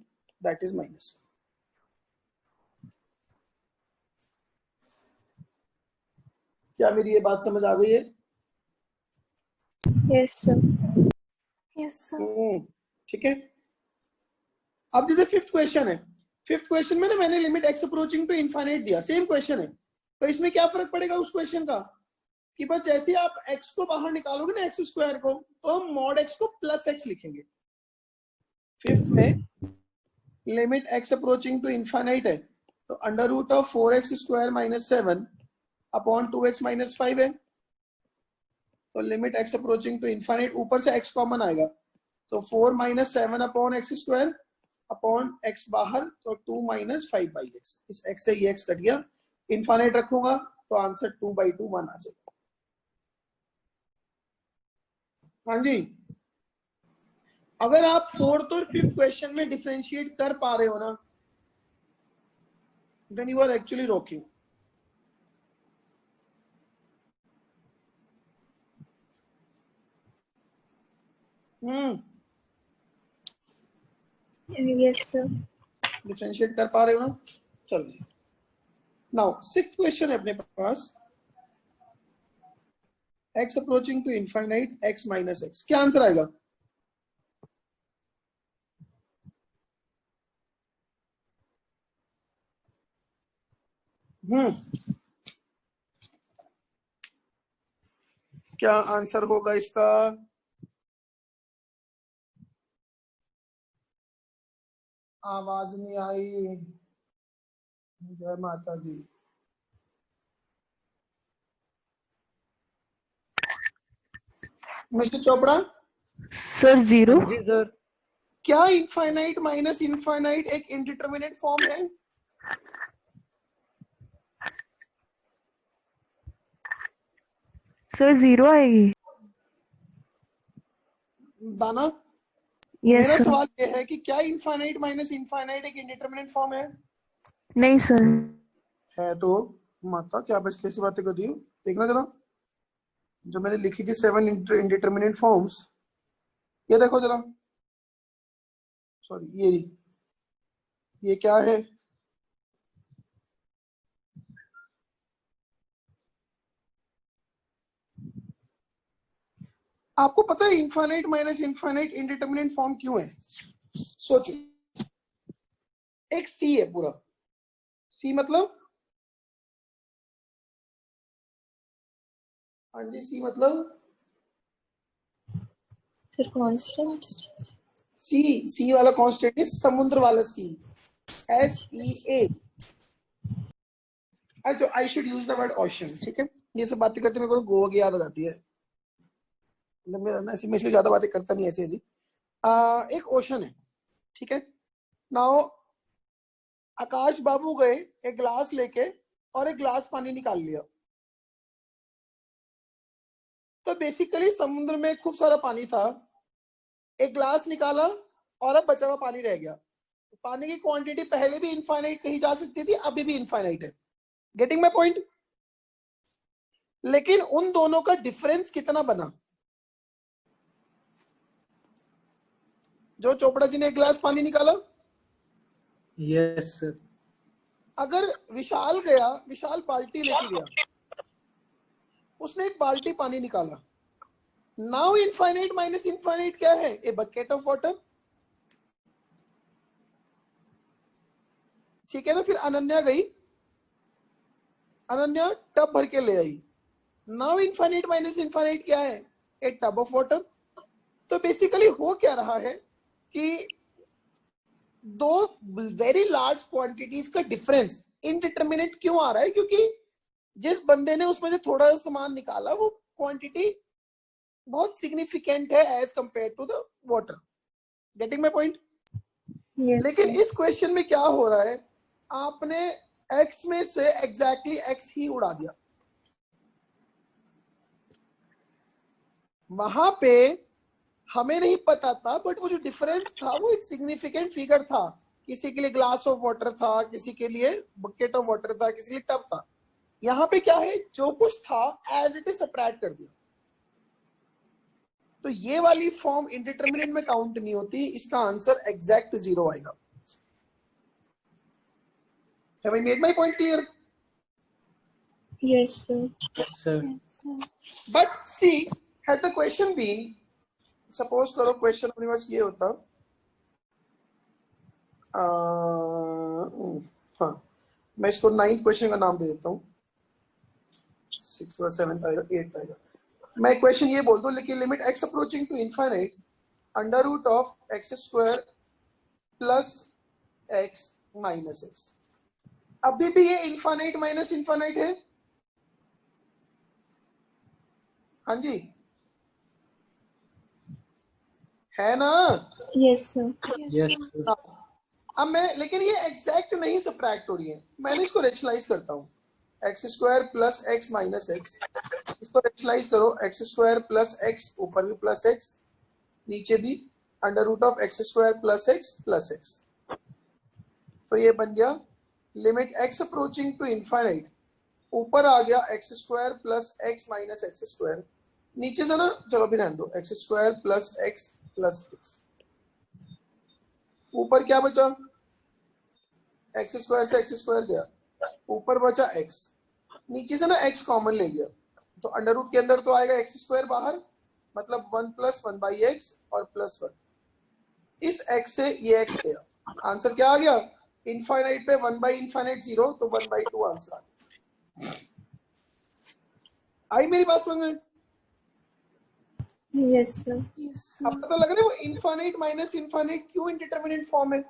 that is minus. क्या मेरी ये बात समझ आ गई है? Yes, sir. Yes, sir. ठीक है। अब जैसे फिफ्थ क्वेश्चन है, फिफ्थ क्वेश्चन में ना मैंने limit x approaching to infinite दिया, सेम क्वेश्चन है। तो इसमें क्या फर्क पड़ेगा उस क्वेश्चन का, कि बस जैसे आप x को बाहर निकालोगे ना x² को, तो हम मॉड x को प्लस x लिखेंगे। फिफ्थ में limit x approaching to infinite है, तो √4x² - 7 अपॉन 2x - 5 है। तो limit x approaching to infinite, ऊपर से x कॉमन आएगा, तो 4 - 7 अपॉन x² अपॉन x बाहर, तो 2 - 5/x। इस x से ये x कट गया, इनफाइनाइट रखूंगा तो आंसर 2/2 1 आ जाएगा। हाँ जी, अगर आप फोर्थ और फिफ्थ क्वेश्चन में डिफरेंशिएट कर पा रहे हो ना, then you are actually rocking. Yes, sir. Differentiate कर पा रहे हो ना? चलो जी, नाउ सिक्स्थ क्वेश्चन है अपने पास, x approaching to infinite x - x। क्या आंसर आएगा? क्या आंसर होगा इसका? आवाज नहीं आई। जय माता दी। Mister Chopra, sir 0। जी सर। क्या इनफाइनाइट माइनस इनफाइनाइट एक इंडिटरमिनेट फॉर्म है? सर 0 आएगी। दाना, यस मेरा सर। सवाल ये है कि क्या इनफाइनाइट माइनस इनफाइनाइट एक इंडिटरमिनेट फॉर्म है? नहीं सर। है तो माता क्या बस कैसी बातें कर रही हो? देखना जरा, जो मैंने लिखी थी 7 इंडिटरमिनेट फॉर्म्स, ये देखो जरा। सॉरी, ये क्या है? आपको पता है infinite minus infinite indeterminate form क्यों है? सोचो, एक सी है पूरा, सी मतलब, हाँ जी, सी मतलब Sir, constant. सी वाला कांस्टेंट है, समुद्र वाला सी, SEA। अच्छा, I should use the word ocean. ठीक है, ये सब बातें करते मेरे को गोवा की याद आ जाती है। मेरा ना ऐसी, मैं इसलिए ज्यादा बातें करता नहीं ऐसी ऐसी। एक ओशन है, ठीक है। नाउ आकाश बाबू गए एक ग्लास लेके और एक ग्लास पानी निकाल लिया। तो बेसिकली समुद्र में खूब सारा पानी था, एक ग्लास निकाला और अब बचा हुआ पानी रह गया। पानी की क्वांटिटी पहले भी इनफाइनाइट कही जा सकती थी, अभी भी इनफाइनाइट है। Getting my point? लेकिन उन दोनों का डिफरेंस कितना बना? जो चोपड़ा जी ने एक गिलास पानी निकाला, यस सर। अगर विशाल गया, विशाल बाल्टी लेके गया, उसने एक बाल्टी पानी निकाला। नाउ इनफाइनाइट माइनस इनफाइनाइट क्या है? A bucket of water. ठीक है ना। फिर अनन्या गई, अनन्या टब भर के ले आई। नाउ इनफाइनाइट माइनस इनफाइनाइट क्या है? ए टब ऑफ वाटर। तो बेसिकली हो क्या रहा है कि दो वेरी लार्ज क्वांटिटीज का डिफरेंस इनडिटरमिनेट क्यों आ रहा है? क्योंकि जिस बंदे ने उसमें से थोड़ा सा सामान निकाला, वो क्वांटिटी बहुत सिग्निफिकेंट है as compare to the water. Getting my point? Yes, लेकिन sir. इस क्वेश्चन में क्या हो रहा है, आपने x में से एग्जैक्टली x ही उड़ा दिया। वहां पे हमें नहीं पता था, बट वो जो डिफरेंस था वो एक सिग्निफिकेंट फिगर था किसी के लिए ग्लास ऑफ वाटर था, किसी के लिए बकेट ऑफ वाटर था, किसी के लिए टब था। यहाँ पे क्या है, जो कुछ था एज इट इज सबट्रैक्ट कर दिया। तो ये वाली फॉर्म इंडिटरमिनेट में काउंट नहीं होती, इसका आंसर एग्जैक्ट 0 आएगा। Have I made my point clear? Yes, sir. Yes, sir. But see, had the question been, suppose करो क्वेश्चन अपने पास ये होता, हाँ मैं इसको 9th क्वेश्चन का नाम दे देता हूँ, 6th और 7th आएगा, 8th आएगा। मैं क्वेश्चन ये बोल दूं, लेकिन limit x approaching to infinite under root of x square plus x minus x। अभी भी ये इनफाइनाइट माइनस इनफाइनाइट है। हाँ जी, है ना? Yes, sir. Yes, sir. अब मैं, लेकिन ये एग्जैक्ट नहीं सबट्रैक्ट हो रही है, मैंने इसको रेशनलाइज करता हूँ, x square plus x minus x, इसको रेशनलाइज करो, एक्स स्क्वायर प्लस एक्स, ऊपर भी प्लस एक्स, नीचे भी under root of x square plus x, तो ये बन गया limit x approaching to infinite, ऊपर आ गया x square plus x minus x square, नीचे से ना चलो भी रहने दो, एक्स स्क्वायर प्लस एक्स, ऊपर क्या बचा, एक्स स्क्वायर से एक्स स्क्वायर गया, ऊपर बचा एक्स, नीचे से ना एक्स कॉमन ले गया, तो अंडर रूट के अंदर तो आएगा एक्स स्क्वायर बाहर, मतलब 1 + 1/x और +1, इस x से ये x गया, आंसर क्या आ गया, इनफाइनाइट पे 1/∞ 0, तो 1/2 आंसर आ गया। आई मेरी बात समझ में? Yes, sir. अब पता लग रहा है वो इनफाइनाइट माइनस इनफाइनाइट क्यों इंडिटरमिनेट फॉर्म है।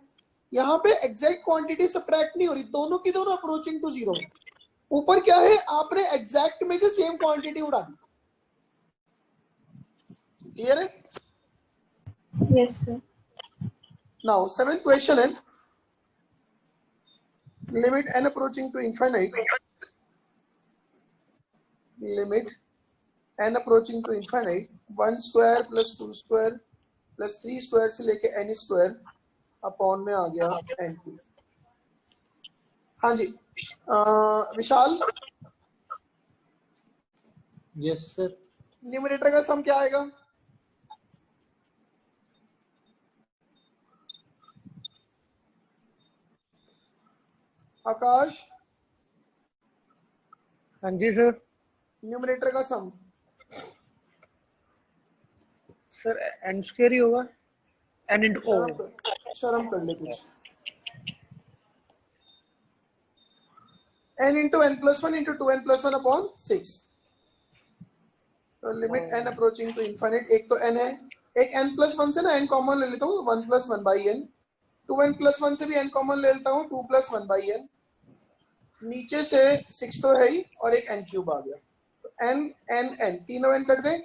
यहाँ पे एग्जैक्ट क्वांटिटी सबट्रैक्ट नहीं हो रही, दोनों की दोनों अप्रोचिंग टू 0। ऊपर क्या है, आपने एग्जैक्ट में से सेम क्वांटिटी उड़ा दी। क्लियर है? Yes, sir. Now 7th question है, limit n approaching to infinite, limit n approaching to infinite 1 square plus 2 square plus 3 square से लेके n स्क्वायर अपॉन में आ गया n2। हाँ जी, विशाल, Yes, sir. न्यूमरेटर का सम क्या आएगा? आकाश, हाँ जी सर। न्यूमरेटर का सम सर n² ही होगा, n × o। शर्म कर ले कुछ, n × n + 1 × 2n + 1 अपॉन 6। तो limit n approaching to infinite, एक तो n है, एक n + 1 से ना n कॉमन ले लेता हूँ, 1 + 1/n, 2n + 1 से भी n कॉमन ले लेता हूँ, 2 + 1/n, नीचे से 6 तो है ही और एक n³ आ गया, तो n तीनों n कट गए।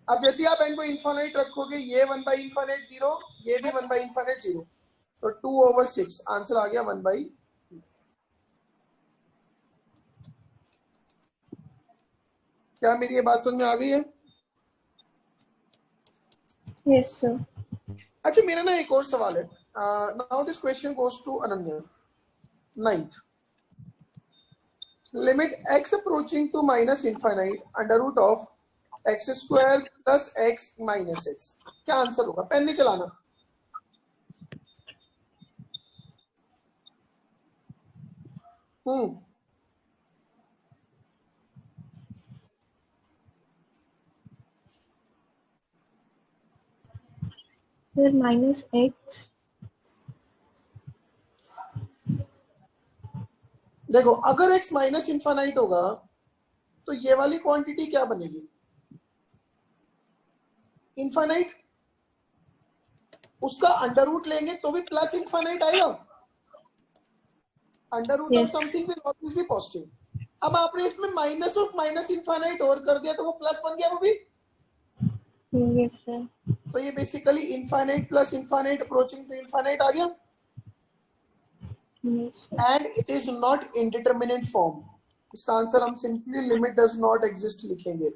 अब जैसे आप n को इनफाइनाइट रखोगे, ये 1/∞ 0, ये भी 1/∞ 0, तो 2/6 आंसर आ गया 1/। क्या मेरी ये बात समझ में आ गई है? Yes, sir. अच्छा, मेरा ना एक और सवाल है। Now this question goes to Ananya, 9th। Limit x approaching to minus infinite under root of x² plus x minus x, क्या आंसर होगा? पेन नहीं चलाना। Sir, minus x. देखो, अगर x माइनस इनफाइनाइट होगा तो ये वाली क्वांटिटी क्या बनेगी? इनफाइनाइट, उसका अंडर रूट लेंगे तो भी प्लस इनफाइनाइट आएगा, under root of Yes. Something will always be positive. अब आपने इसमें माइनस ऑफ माइनस इनफाइनाइट और कर दिया तो वो प्लस बन गया वो भी। Yes, sir. तो ये basically infinite plus infinite approaching to infinite आ गया, Yes, sir. And it is not indeterminate form. इसका आंसर हम simply limit does not exist लिखेंगे।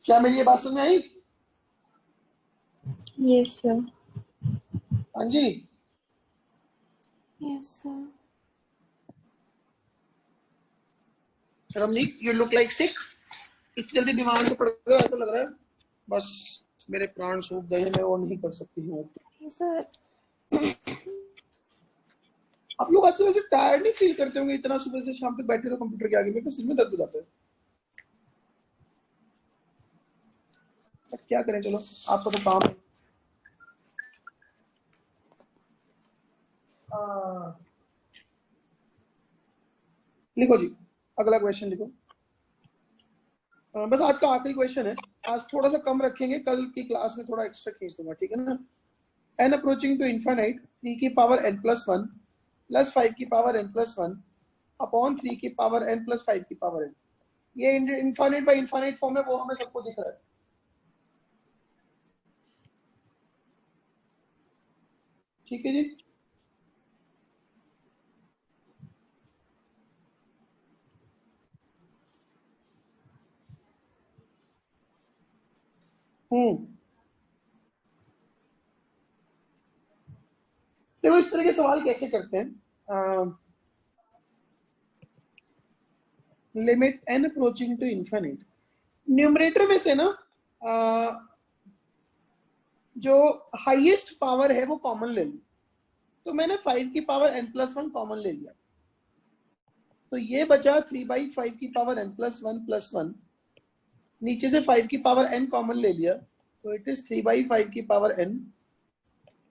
क्या मेरी ये बात समझ में आई? Yes, sir. हाँ जी, Yes, sir. Ramneek you look like sick. इतनी जल्दी बीमार से पड़ गए ऐसा लग रहा है। बस मेरे प्राण सूख गए हैं, मैं वो नहीं कर सकती हूँ। Yes, sir. आप लोग आजकल ऐसे टायर्ड नहीं फील करते होंगे? इतना सुबह से शाम तक बैठे रहो कंप्यूटर के आगे, मेरे को सिर में दर्द हो जाता है। अब क्या करें, चलो आपका तो काम है। लिखो जी, अगला क्वेश्चन लिखो। बस आज का आखिरी क्वेश्चन है। आज थोड़ा सा कम रखेंगे, कल की क्लास में थोड़ा एक्स्ट्रा खींच दूंगा, ठीक है ना। n अप्रोचिंग टू इनफाइनाइट 3 की पावर n प्लस 1 प्लस 5 की पावर n प्लस 1 अपॉन 3 की पावर n प्लस 5 की पावर n। ये इनफाइनाइट बाय इनफाइनाइट फॉर्म है, वो हमें सबको दिख रहा है। ठीक है जी। देखो इस तरह के सवाल कैसे करते हैं। Limit n approaching to infinite, numerator में से ना जो हाईएस्ट पावर है वो कॉमन ले लो। तो मैंने 5 की पावर n प्लस 1 कॉमन ले लिया, तो ये बचा 3/5 की पावर n प्लस 1 प्लस 1। नीचे से 5 की पावर n कॉमन ले लिया, तो इट इज 3/5 की पावर n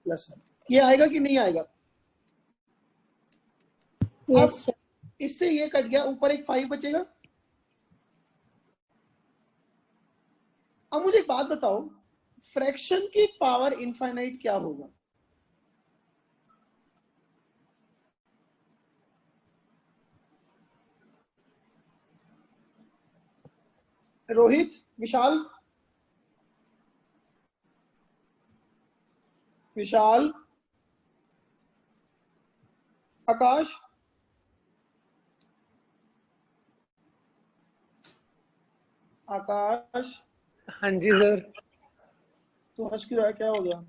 प्लस 1। ये आएगा कि नहीं आएगा? Yes, sir. इससे ये कट गया, ऊपर एक 5 बचेगा। अब मुझे एक बात बताओ, फ्रैक्शन की पावर इनफाइनाइट क्या होगा? रोहित, विशाल, विशाल, आकाश, आकाश। हाँ जी सर। तो हंस क्यों रहा है, क्या हो गया?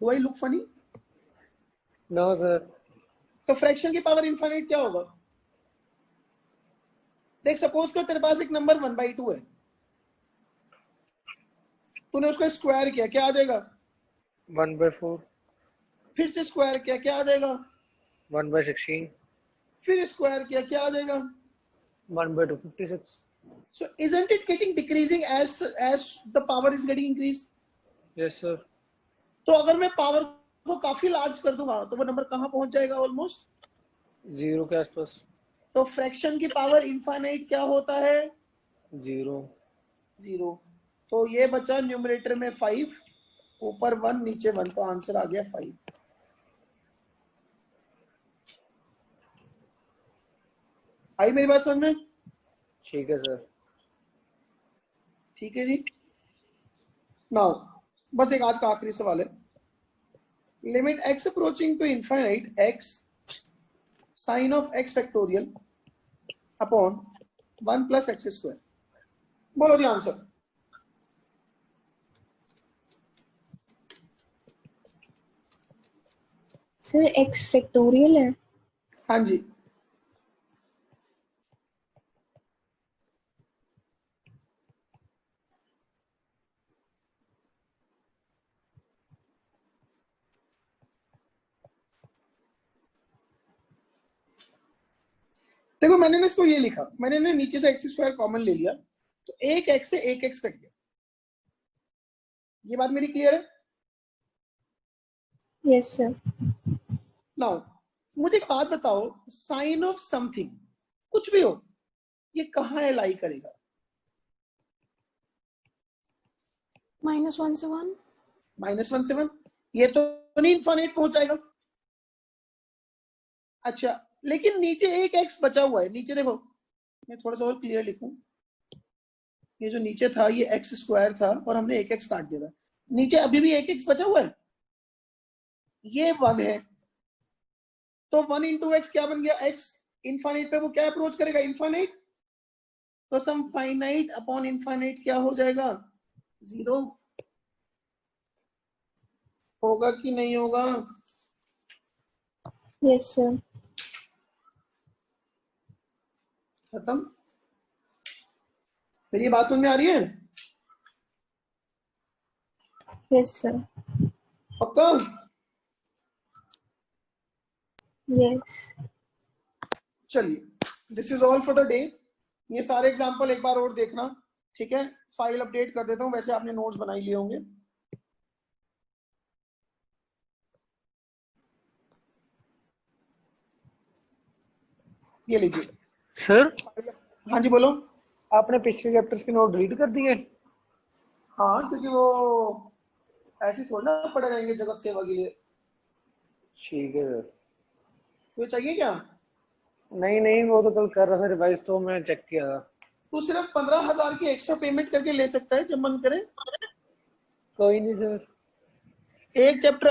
Do I look funny? No sir. तो फ्रैक्शन की पावर इनफाइनाइट क्या होगा? देख, सपोज कर तेरे पास एक नंबर 1/2 है, तूने उसको स्क्वायर किया, क्या आ जाएगा? 1/4। फिर से स्क्वायर किया, क्या आ जाएगा? 1/16। फिर स्क्वायर किया, क्या आ जाएगा? 1/256। So isn't it getting decreasing as the power is getting increased? Yes sir. तो अगर मैं पावर को काफी लार्ज कर दूंगा तो वो नंबर कहां पहुंच जाएगा? ऑलमोस्ट 0 के आसपास। तो फ्रैक्शन की पावर इनफाइनाइट क्या होता है? 0। तो ये बचा न्यूमरेटर में 5, ऊपर 1 नीचे 1, तो आंसर आ गया 5। आई मेरी बात समझ में? ठीक है सर। ठीक है जी। नाउ बस एक आज का आखिरी सवाल है। Limit x approaching to infinite x sine of x factorial upon 1 plus x square. बोलो जी आंसर। सर x फैक्टोरियल है। हाँ जी, देखो मैंने ना इसको ये लिखा, मैंने ना नीचे से एक्स स्क्वायर कॉमन ले लिया, तो एक एक्स से एक एक्स कट गया। ये बात मेरी क्लियर है? Yes sir. नाउ मुझे एक बात बताओ, साइन ऑफ समथिंग कुछ भी हो, ये कहाँ एलाई करेगा? -1 से 1। -1 से 1, ये तो नहीं इनफाइनाइट पहुंच जाएगा। अच्छा, लेकिन नीचे एक एक्स बचा हुआ है। नीचे देखो, मैं थोड़ा सा और क्लियर लिखूं, ये जो नीचे था ये एक्स स्क्वायर था और हमने एक एक्स काट दिया था, नीचे अभी भी एक एक्स बचा हुआ है, ये 1 है। तो 1 इंटू एक्स क्या बन गया? एक्स। इनफाइनाइट पे वो क्या अप्रोच करेगा? इनफाइनाइट। तो सम फाइनाइट अपॉन इनफाइनाइट क्या हो जाएगा? 0। होगा कि नहीं होगा? Yes sir. खत्म। मेरी बात समझ में आ रही है? Yes sir. पक्का? यस। चलिए, this is all for the day. ये सारे एग्जांपल एक बार और देखना, ठीक है? फाइल अपडेट कर देता हूं, वैसे आपने नोट्स बना ही लिए होंगे। ये लीजिए सर हाँ जी बोलो। आपने पिछले चैप्टर्स के नोट डिलीट कर दिए? हाँ, क्योंकि वो ऐसे थोड़ा ना पड़े रहेंगे जगत सेवा के लिए। ठीक है सर। तो चाहिए क्या? नहीं नहीं, वो तो कल कर रहा था रिवाइज, तो मैं चेक किया था। तू सिर्फ 15,000 की एक्स्ट्रा पेमेंट करके ले सकता है जब मन करे। कोई नहीं सर। एक चैप्टर